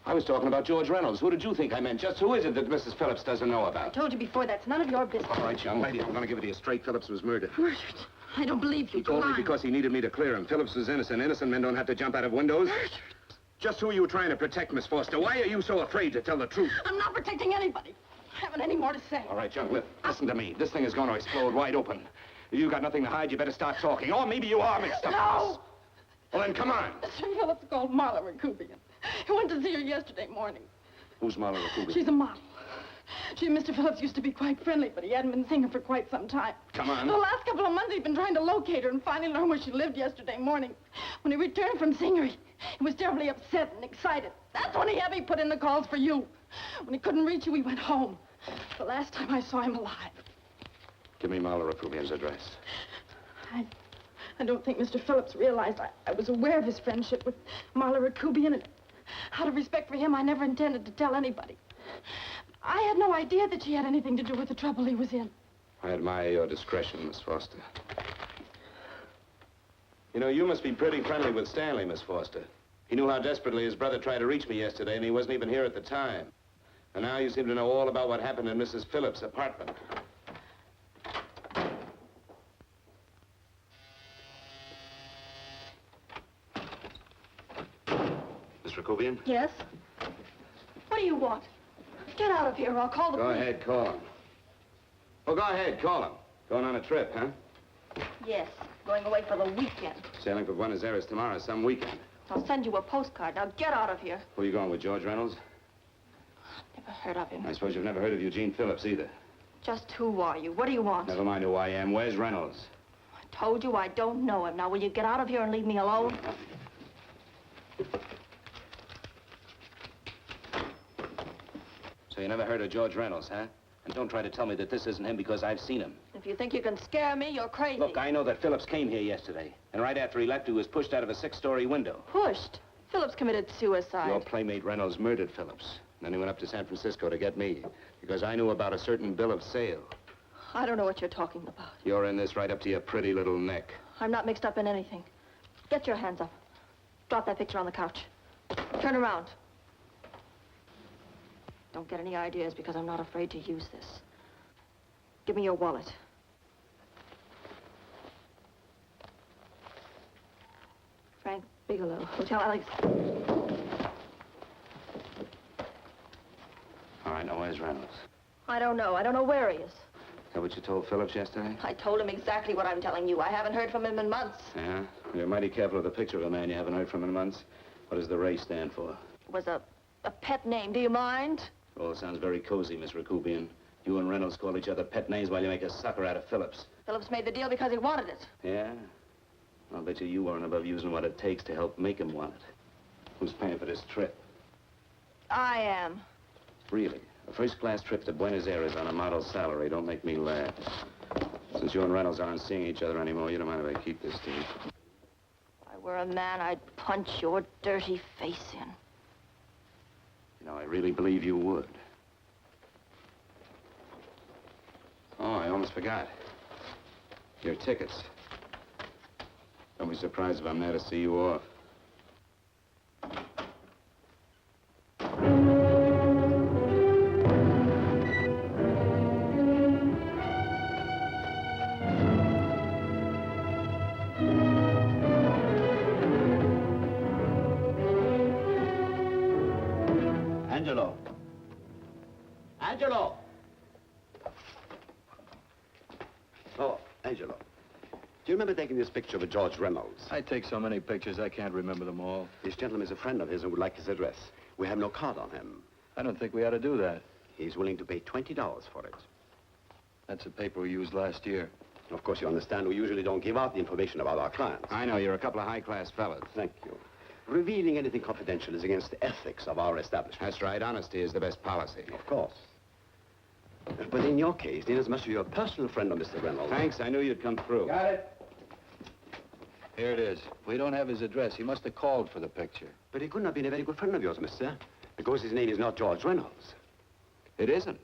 I was talking about George Reynolds. Who did you think I meant? Just who is it that Mrs. Phillips doesn't know I about? told you before, that's none of your business. All right, young lady, I'm going to give it to you straight. Phillips was murdered. Murdered? I don't believe you. He told me Lying. because he needed me to clear him. Phillips was innocent. Innocent men don't have to jump out of windows. Murdered? Just who are you trying to protect, Miss Foster? Why are you so afraid to tell the truth? I'm not protecting anybody. I haven't any more to say. All right, young, listen to me. This thing is going to explode wide open. If you've got nothing to hide, you better start talking. Or maybe you are mixed up. No! Well, then, come on. Mr. Phillips called Marla Rakubian. He went to see her yesterday morning. Who's Marla Rakubian? She's a model. She and Mr. Phillips used to be quite friendly, but he hadn't been seeing her for quite some time. Come on. For the last couple of months, he'd been trying to locate her and finally learned where she lived yesterday morning. When he returned from seeing her, he was terribly upset and excited. That's when he heavy put in the calls for you. When he couldn't reach you, he went home. The last time I saw him alive. Give me Marla Rakubian's address. I don't think Mr. Phillips realized I was aware of his friendship with Marla Rakubian, and out of respect for him, I never intended to tell anybody. I had no idea that she had anything to do with the trouble he was in. I admire your discretion, Miss Foster. You know, you must be pretty friendly with Stanley, Miss Foster. He knew how desperately his brother tried to reach me yesterday, and he wasn't even here at the time. And now you seem to know all about what happened in Mrs. Phillips' apartment. Miss Rakubian? Yes? What do you want? Get out of here or I'll call the Go police. ahead, call him. Oh, go ahead, call him. Going on a trip, huh? Yes, going away for the weekend. Sailing for Buenos Aires tomorrow, some weekend. I'll send you a postcard. Now get out of here. Who are you going with, George Reynolds? Never heard of him. I suppose you've never heard of Eugene Phillips either. Just who are you? What do you want? Never mind who I am. Where's Reynolds? I told you I don't know him. Now will you get out of here and leave me alone? So you never heard of George Reynolds, huh? And don't try to tell me that this isn't him because I've seen him. If you think you can scare me, you're crazy. Look, I know that Phillips came here yesterday. And right after he left, he was pushed out of a 6-story window. Pushed? Phillips committed suicide. Your playmate Reynolds murdered Phillips. Then he went up to San Francisco to get me. Because I knew about a certain bill of sale. I don't know what you're talking about. You're in this right up to your pretty little neck. I'm not mixed up in anything. Get your hands up. Drop that picture on the couch. Turn around. Don't get any ideas because I'm not afraid to use this. Give me your wallet. Frank Bigelow, Hotel Alex. All right, now where's Reynolds? I don't know. I don't know where he is. Is that what you told Phillips yesterday? I told him exactly what I'm telling you. I haven't heard from him in months. Yeah? You're mighty careful of the picture of a man you haven't heard from in months. What does the Ray stand for? It was a pet name. Do you mind? Oh, it sounds very cozy, Miss Rakubian. You and Reynolds call each other pet names while you make a sucker out of Phillips. Phillips made the deal because he wanted it. Yeah? I'll bet you weren't above using what it takes to help make him want it. Who's paying for this trip? I am. Really? A first-class trip to Buenos Aires on a model salary. Don't make me laugh. Since you and Reynolds aren't seeing each other anymore, you don't mind if I keep this to you. If I were a man, I'd punch your dirty face in. You know, I really believe you would. Oh, I almost forgot. Your tickets. Don't be surprised if I'm there to see you off. Angelo. Angelo! Oh, Angelo. Do you remember taking this picture of George Reynolds? I take so many pictures, I can't remember them all. This gentleman is a friend of his and would like his address. We have no card on him. I don't think we ought to do that. He's willing to pay $20 for it. That's the paper we used last year. Of course, you understand, we usually don't give out the information about our clients. I know, you're a couple of high-class fellas. Thank you. Revealing anything confidential is against the ethics of our establishment. That's right. Honesty is the best policy. Of course. But in your case, inasmuch as you're a personal friend of Mr. Reynolds... Thanks. I knew you'd come through. Got it. Here it is. We don't have his address. He must have called for the picture. But he couldn't have been a very good friend of yours, mister. Because his name is not George Reynolds. It isn't?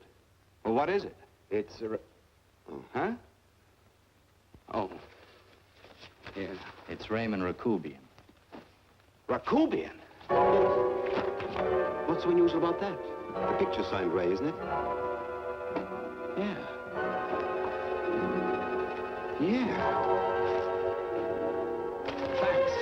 Well, what is it? It's a... Oh. Huh? Oh. Yeah. It's Raymond Rakubian. Rakubian? What's so unusual about that? The picture's signed Ray, isn't it? Yeah. Yeah. Thanks.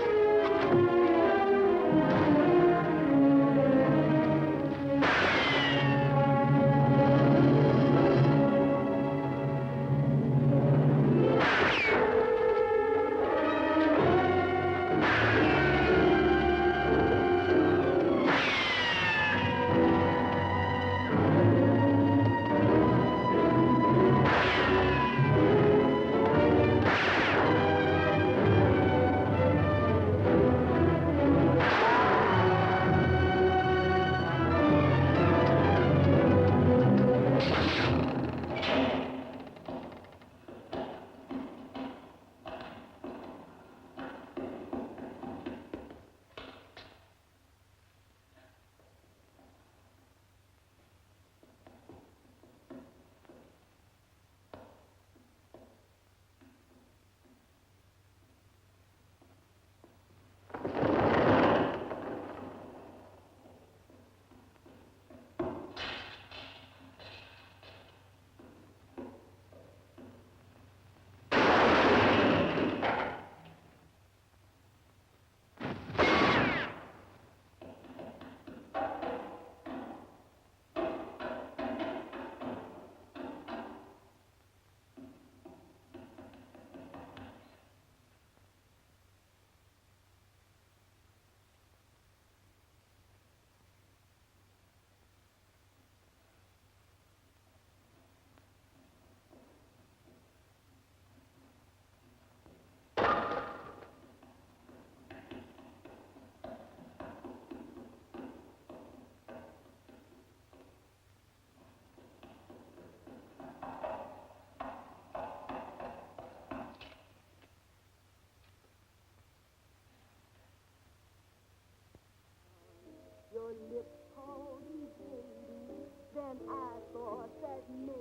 Your lips called me baby, then I thought that maybe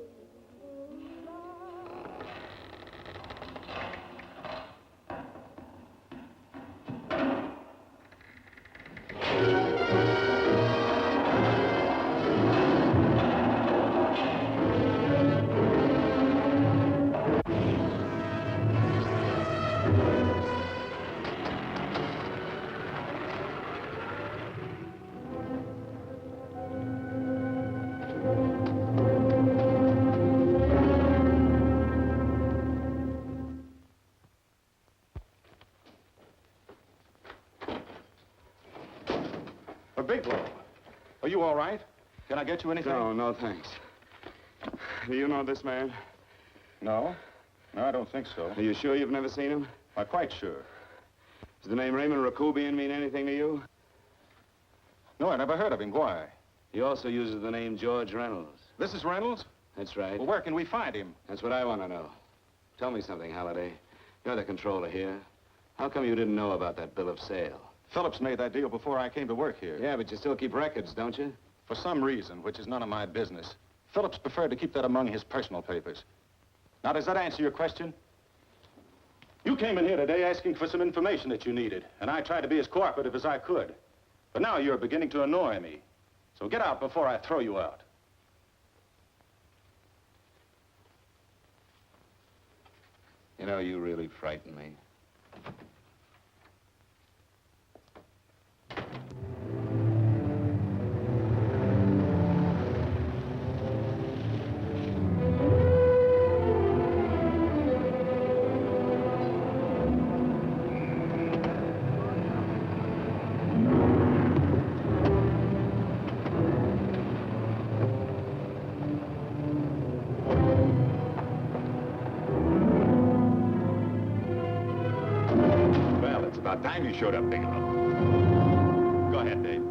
love. Bigelow, are you all right? Can I get you anything? No, thanks. Do you know this man? No. No, I don't think so. Are you sure you've never seen him? I'm quite sure. Does the name Raymond Rakubian mean anything to you? No, I never heard of him. Why? He also uses the name George Reynolds. This is Reynolds? That's right. Well, where can we find him? That's what I want to know. Tell me something, Halliday. You're the controller here. How come you didn't know about that bill of sale? Phillips made that deal before I came to work here. Yeah, but you still keep records, don't you? For some reason, which is none of my business, Phillips preferred to keep that among his personal papers. Now, does that answer your question? You came in here today asking for some information that you needed, and I tried to be as cooperative as I could. But now you're beginning to annoy me. So get out before I throw you out. You know, you really frighten me. you showed up, Bigelow. Go ahead, Dave.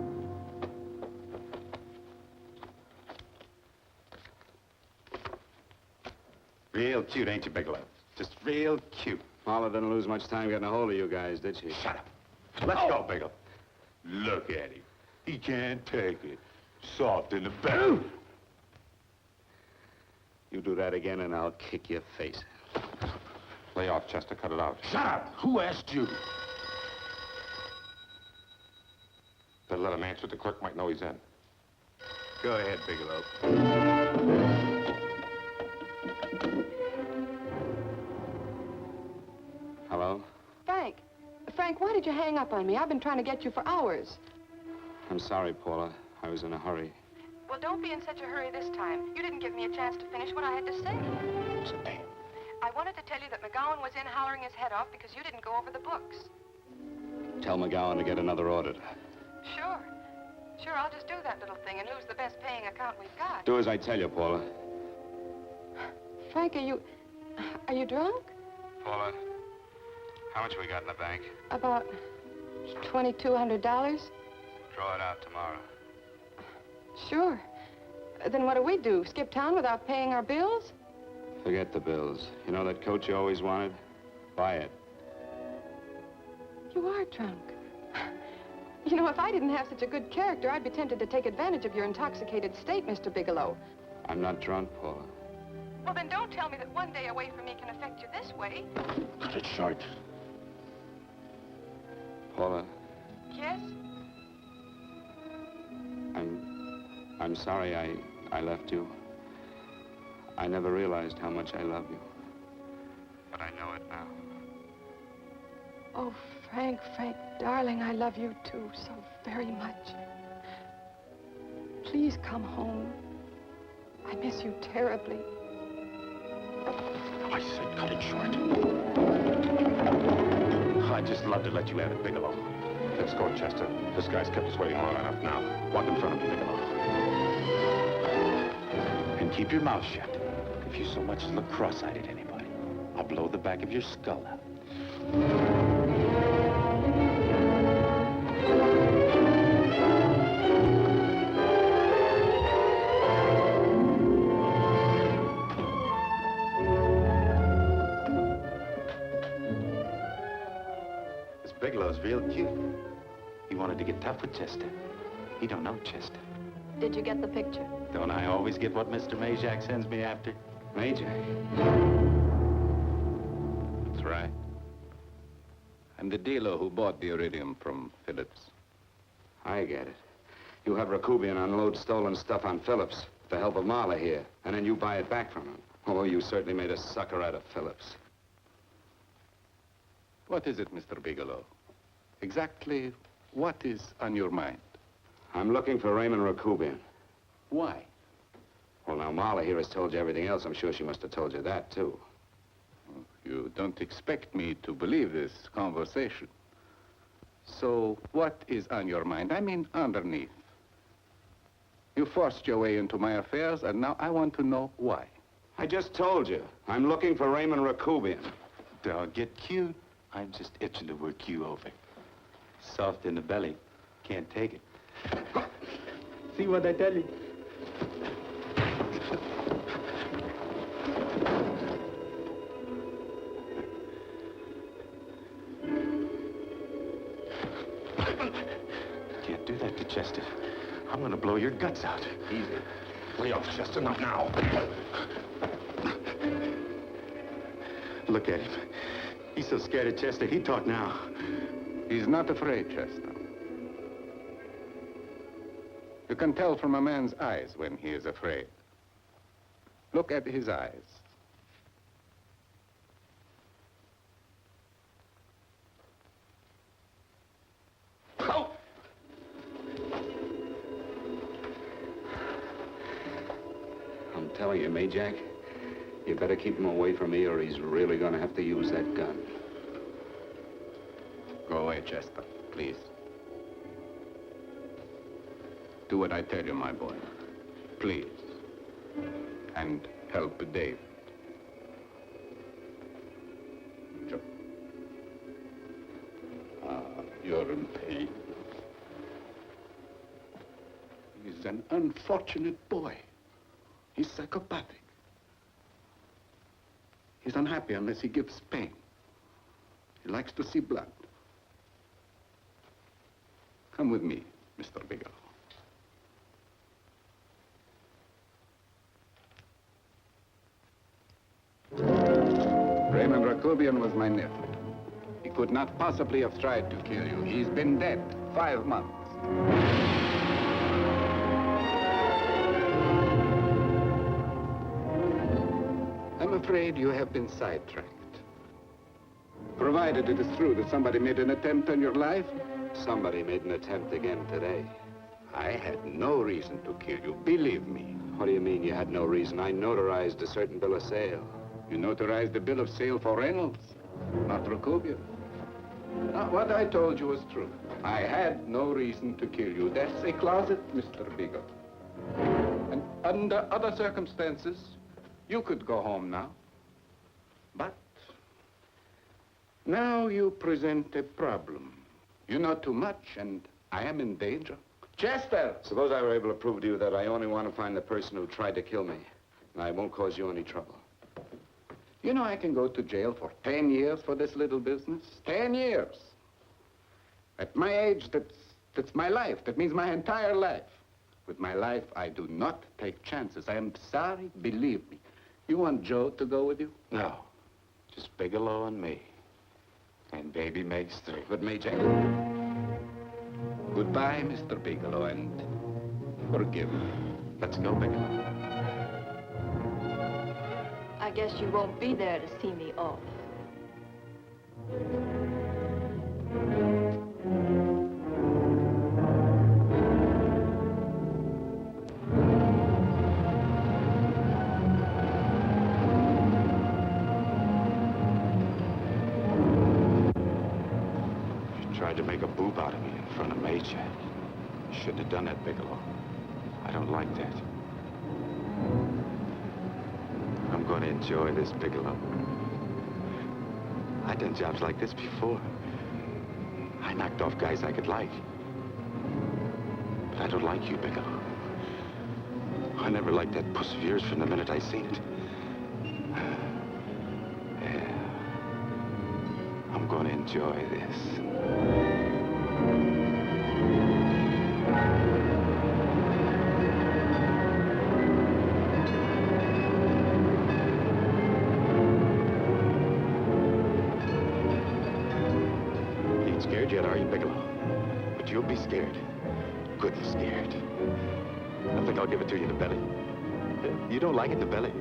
Real cute, ain't you, Bigelow? Just real cute. Paula didn't lose much time getting a hold of you guys, did she? Shut up. Let's go, Bigelow. Look at him. He can't take it. Soft in the back. You do that again and I'll kick your face. Lay off, Chester. Cut it out. Shut up! Who asked you? Better let him answer. The clerk might know he's in. Go ahead, Bigelow. Hello? Frank. Frank, why did you hang up on me? I've been trying to get you for hours. I'm sorry, Paula. I was in a hurry. Well, don't be in such a hurry this time. You didn't give me a chance to finish what I had to say. I wanted to tell you that McGowan was in hollering his head off because you didn't go over the books. Tell McGowan to get another auditor. Sure. Sure, I'll just do that little thing and lose the best paying account we've got. Do as I tell you, Paula. Frank, are you drunk? Paula, how much we got in the bank? About $2,200. Draw it out tomorrow. Sure. Then what do? Skip town without paying our bills? Forget the bills. You know that coat you always wanted? Buy it. You are drunk. You know, if I didn't have such a good character, I'd be tempted to take advantage of your intoxicated state, Mr. Bigelow. I'm not drunk, Paula. Well, then don't tell me that one day away from me can affect you this way. Cut it short. Paula, Yes? I'm sorry I left you. I never realized how much I love you. But I know it now. Oh, Frank, darling, I love you too so very much. Please come home. I miss you terribly. I said cut it short. I'd just love to let you have it, Bigelow. Let's go, Chester. This guy's kept us waiting long enough now. Walk in front of me, Bigelow. And keep your mouth shut. If you so much as look cross-eyed at anybody, I'll blow the back of your skull out. This Bigelow's real cute. He wanted to get tough with Chester. He don't know Chester. Did you get the picture? Don't I always get what Mr. Majak sends me after? Majak? That's right. I'm the dealer who bought the iridium from Phillips. I get it. You have Rakubian unload stolen stuff on Phillips with the help of Marla here, and then you buy it back from him. Oh, you certainly made a sucker out of Phillips. What is it, Mr. Bigelow? Exactly what is on your mind? I'm looking for Raymond Rakubian. Why? Well, now, Marla here has told you everything else. I'm sure she must have told you that, too. You don't expect me to believe this conversation. So, what is on your mind? I mean, underneath. You forced your way into my affairs, and now I want to know why. I just told you. I'm looking for Raymond Rakubian. Don't get cute. I'm just itching to work you over. Soft in the belly. Can't take it. See what I tell you? Can't do that to Chester. I'm gonna blow your guts out. Easy. Lay off, Chester, not now. Look at him. He's so scared of Chester, he'd talk now. He's not afraid, Chester. You can tell from a man's eyes when he is afraid. Look at his eyes. Oh! I'm telling you, Majak, you better keep him away from me or he's really going to have to use that gun. Go away, Chester, please. Do what I tell you, my boy. Please. And help Dave. Joe. He's an unfortunate boy. He's psychopathic. He's unhappy unless he gives pain. He likes to see blood. Come with me, Mr. Bigelow. Raymond Rakubian was my nephew. He could not possibly have tried to kill you. He's been dead 5 months. I'm afraid you have been sidetracked. Provided it is true that somebody made an attempt on your life. Somebody made an attempt again today. I had no reason to kill you, believe me. What do you mean you had no reason? I notarized a certain bill of sale. You notarized the bill of sale for Reynolds, not Rakubian. Now, what I told you was true. I had no reason to kill you. That's a closet, Mr. Bigelow. And under other circumstances, you could go home now. But now you present a problem. You know too much, and I am in danger. Chester! Suppose I were able to prove to you that I only want to find the person who tried to kill me, and I won't cause you any trouble. You know I can go to jail for 10 years for this little business. 10 years. At my age, that's my life. That means my entire life. With my life, I do not take chances. I am sorry, believe me. You want Joe to go with you? No. Just Bigelow and me. And baby makes 3. But me, Jack. Goodbye, Mr. Bigelow, and forgive me. Let's go, Bigelow. I guess you won't be there to see me off. You tried to make a boob out of me in front of Mayjack. You shouldn't have done that, Bigelow. I don't like that. I'm going to enjoy this, Bigelow. I've done jobs like this before. I knocked off guys I could like. But I don't like you, Bigelow. I never liked that puss of yours from the minute I seen it. Yeah. I'm going to enjoy this. Scared yet, are you, Bigelow? But you'll be scared. Goodly scared. I think I'll give it to you in the belly. You don't like it in the belly?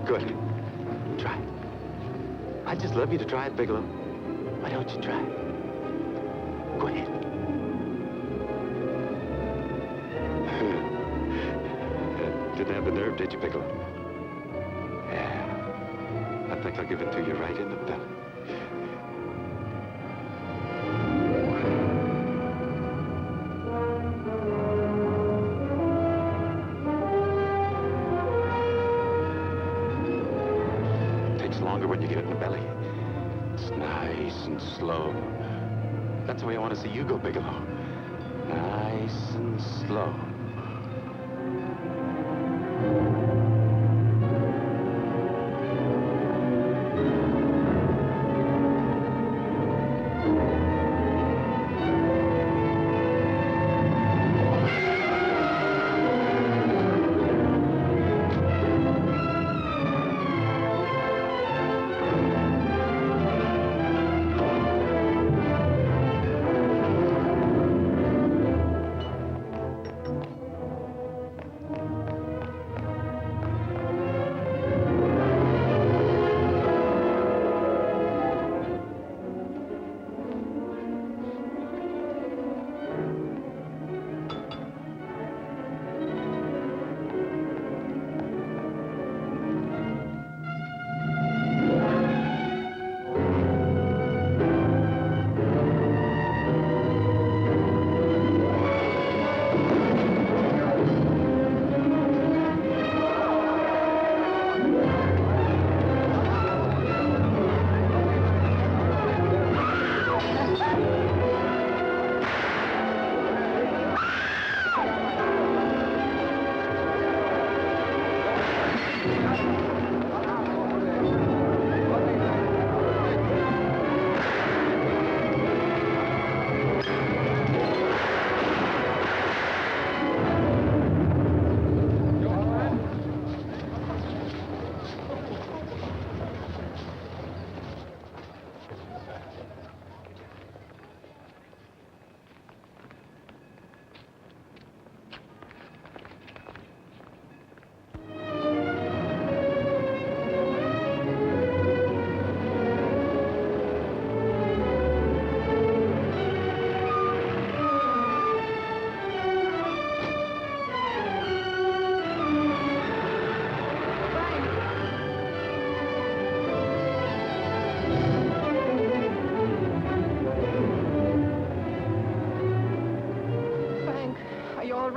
Good. Try it. I'd just love you to try it, Bigelow. Why don't you try it? Go ahead. Didn't have the nerve, did you, Bigelow? I think I'll give it to you right in the belly. It takes longer when you get it in the belly. It's nice and slow. That's the way I want to see you go, Bigelow. Nice and slow.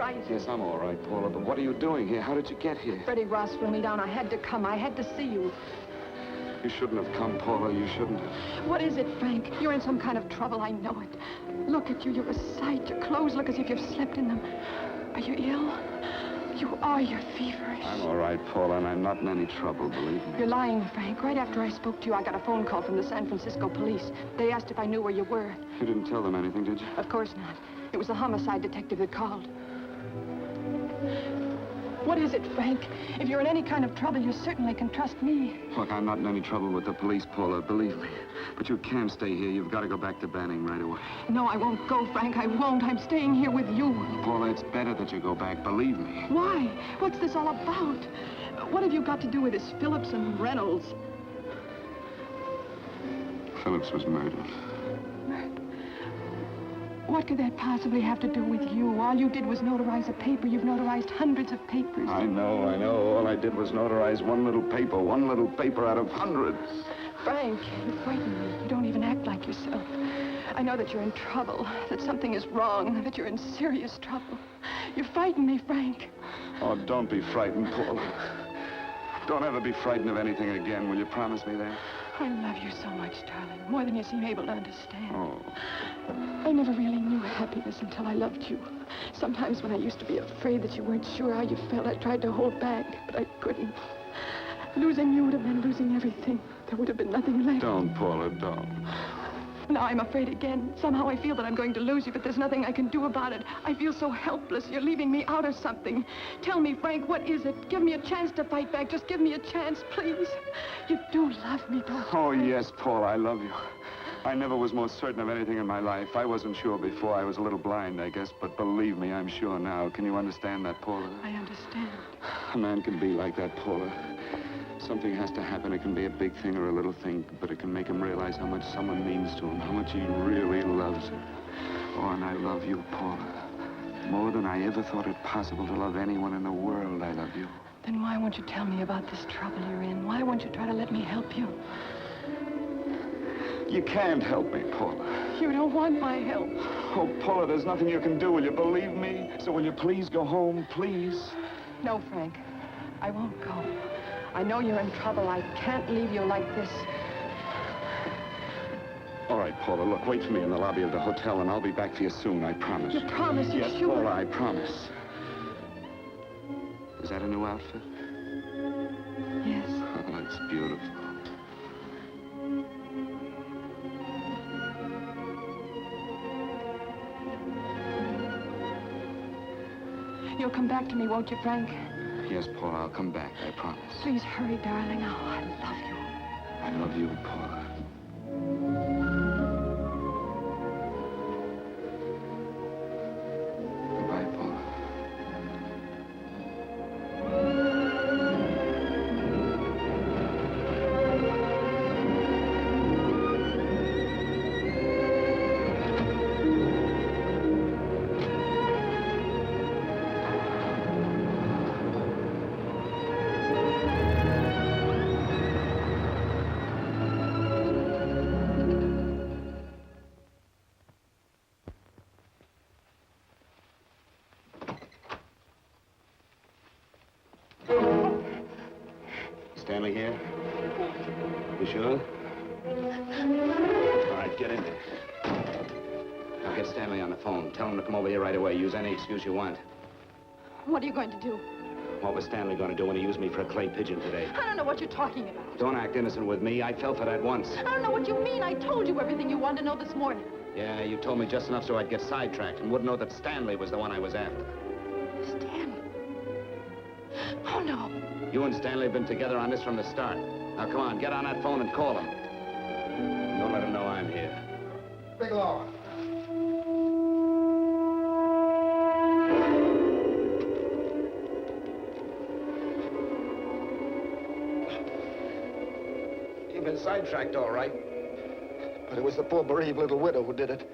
right. Yes, I'm all right, Paula, but what are you doing here? How did you get here? Freddie Ross flew me down. I had to come. I had to see you. You shouldn't have come, Paula. You shouldn't have. What is it, Frank? You're in some kind of trouble. I know it. Look at you. You're a sight. Your clothes look as if you've slept in them. Are you ill? You are. You're feverish. I'm all right, Paula, and I'm not in any trouble, believe me. You're lying, Frank. Right after I spoke to you, I got a phone call from the San Francisco police. They asked if I knew where you were. You didn't tell them anything, did you? Of course not. It was the homicide detective that called. What is it, Frank? If you're in any kind of trouble, you certainly can trust me. Look, I'm not in any trouble with the police, Paula, believe me. But you can't stay here. You've got to go back to Banning right away. No, I won't go, Frank. I won't. I'm staying here with you. Paula, it's better that you go back, believe me. Why? What's this all about? What have you got to do with this Phillips and Reynolds? Phillips was murdered. What could that possibly have to do with you? All you did was notarize a paper. You've notarized hundreds of papers. I know. All I did was notarize one little paper out of hundreds. Frank, you frighten me. You don't even act like yourself. I know that you're in trouble, that something is wrong, that you're in serious trouble. You frighten me, Frank. Oh, don't be frightened, Paula. Don't ever be frightened of anything again. Will you promise me that? I love you so much, darling, more than you seem able to understand. Oh. I never really knew happiness until I loved you. Sometimes when I used to be afraid that you weren't sure how you felt, I tried to hold back, but I couldn't. Losing you would have been losing everything. There would have been nothing left. Don't, Paula, don't. Now I'm afraid again. Somehow I feel that I'm going to lose you, but there's nothing I can do about it. I feel so helpless. You're leaving me out of something. Tell me, Frank, what is it? Give me a chance to fight back. Just give me a chance, please. You do love me, don't you? Oh, yes, Paula, I love you. I never was more certain of anything in my life. I wasn't sure before. I was a little blind, I guess, but believe me, I'm sure now. Can you understand that, Paula? I understand. A man can be like that, Paula. Something has to happen. It can be a big thing or a little thing, but it can make him realize how much someone means to him, how much he really loves her. Oh, and I love you, Paula. More than I ever thought it possible to love anyone in the world, I love you. Then why won't you tell me about this trouble you're in? Why won't you try to let me help you? You can't help me, Paula. You don't want my help. Oh, Paula, there's nothing you can do. Will you believe me? So will you please go home, please? No, Frank. I won't go. I know you're in trouble. I can't leave you like this. All right, Paula, look, wait for me in the lobby of the hotel, and I'll be back for you soon, I promise. You promise? You're yes, sure? Paula, I promise. Is that a new outfit? Yes. Oh, it's beautiful. You'll come back to me, won't you, Frank? Yes, Paula, I'll come back, I promise. Please hurry, darling. Oh, I love you. I love you, Paula. Goodbye, Paula. Stanley here? You sure? All right, get in there. Now get Stanley on the phone. Tell him to come over here right away. Use any excuse you want. What are you going to do? What was Stanley going to do when he used me for a clay pigeon today? I don't know what you're talking about. Don't act innocent with me. I fell for that once. I don't know what you mean. I told you everything you wanted to know this morning. Yeah, you told me just enough so I'd get sidetracked and wouldn't know that Stanley was the one I was after. Stanley? Oh, no. You and Stanley have been together on this from the start. Now, come on, get on that phone and call him. Don't let him know I'm here. Bigelow. You've been sidetracked, all right. But it was the poor bereaved little widow who did it.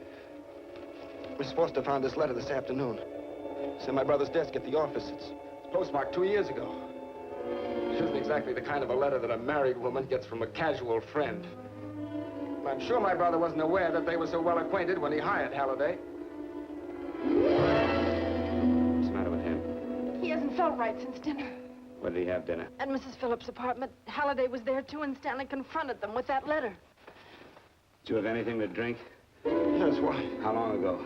We're supposed to have found this letter this afternoon. It's in my brother's desk at the office. It's postmarked 2 years ago. It isn't exactly the kind of a letter that a married woman gets from a casual friend. I'm sure my brother wasn't aware that they were so well acquainted when he hired Halliday. What's the matter felt right since dinner. Where did he have dinner? At Mrs. Phillips' apartment. Halliday was there, too, and Stanley confronted them with that letter. Did you have anything to drink? Yes, why? How long ago?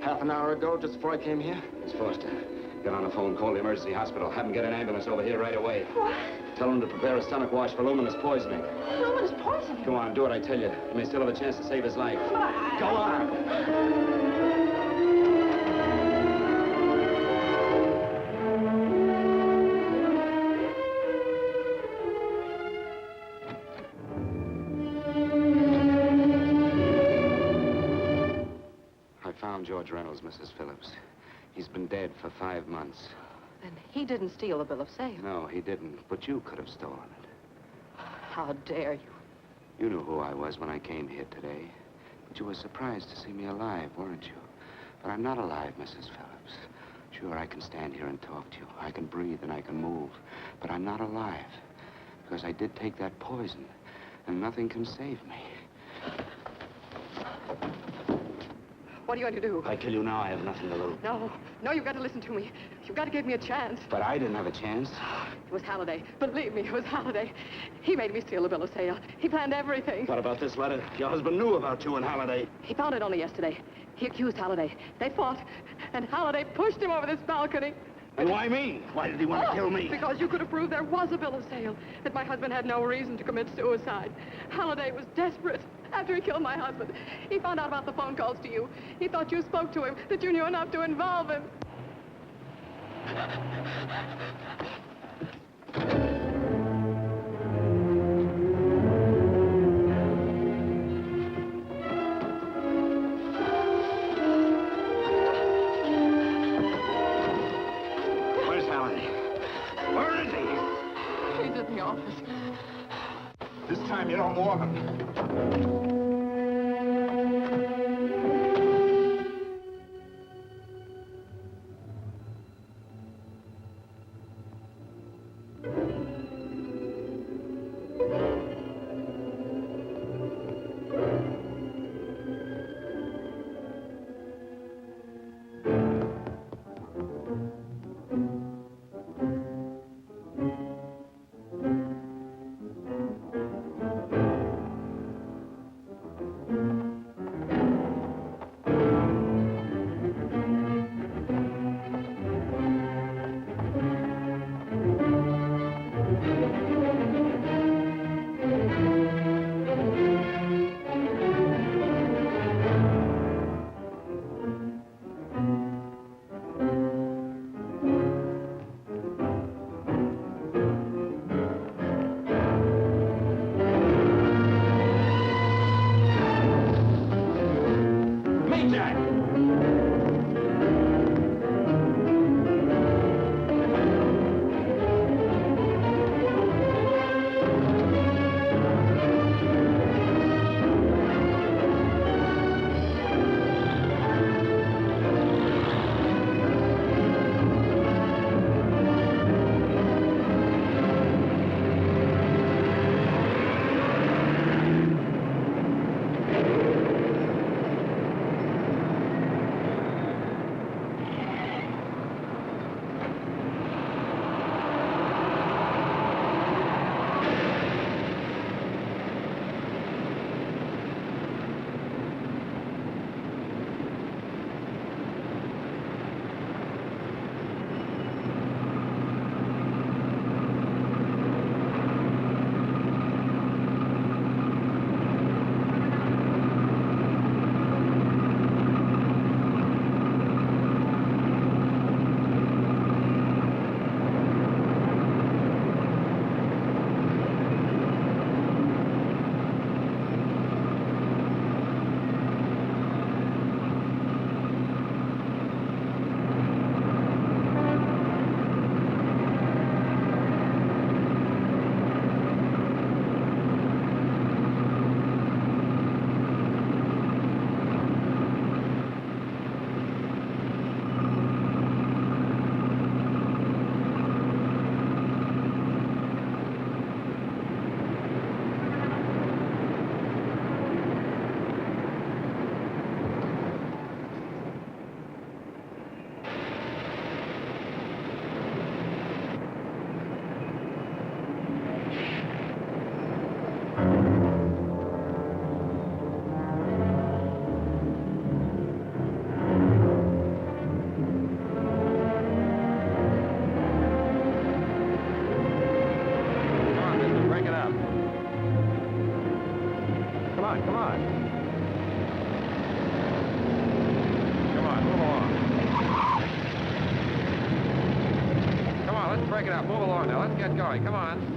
Half an hour ago, just before I came here. Miss Foster, get on the phone, call the emergency hospital. Have them get an ambulance over here right away. What? Tell them to prepare a stomach wash for luminous poisoning. Luminous poisoning? Go on, do what I tell you. You may still have a chance to save his life. Go on. George Reynolds, Mrs. Phillips. He's been dead for 5 months. And he didn't steal the bill of sale. No, he didn't. But you could have stolen it. How dare you? You knew who I was when I came here today. But you were surprised to see me alive, weren't you? But I'm not alive, Mrs. Phillips. Sure, I can stand here and talk to you. I can breathe and I can move. But I'm not alive. Because I did take that poison. And nothing can save me. What are you going to do? If I kill you now, I have nothing to lose. No, you've got to listen to me. You've got to give me a chance. But I didn't have a chance. It was Halliday. Believe me, it was Halliday. He made me steal the bill of sale. He planned everything. What about this letter? Your husband knew about you and Halliday. He found it only yesterday. He accused Halliday. They fought, and Halliday pushed him over this balcony. And why me? Why did he want to kill me? Because you could have proved there was a bill of sale, that my husband had no reason to commit suicide. Halliday was desperate. After he killed my husband, he found out about the phone calls to you. He thought you spoke to him, that you knew enough to involve him. Where's Halliday? Where is he? He's in the office. This time you don't warn him. Come on, move along. Come on, let's break it up. Move along now. Let's get going. Come on.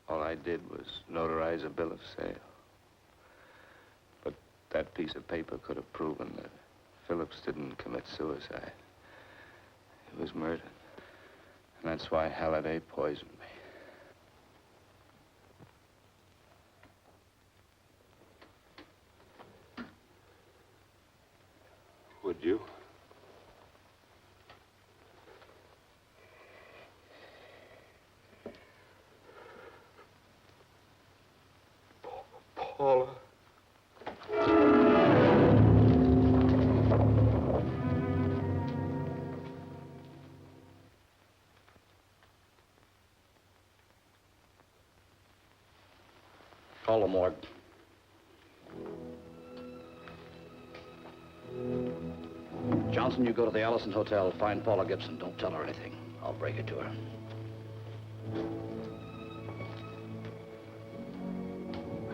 All I did was notarize a bill of sale. But that piece of paper could have proven that Phillips didn't commit suicide. He was murdered. And that's why Halliday poisoned me. Would you? Paula. Call the morgue. Johnson, you go to the Allison Hotel, find Paula Gibson. Don't tell her anything. I'll break it to her.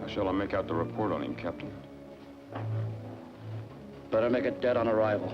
How shall I make out the report on him, Captain? Better make it dead on arrival.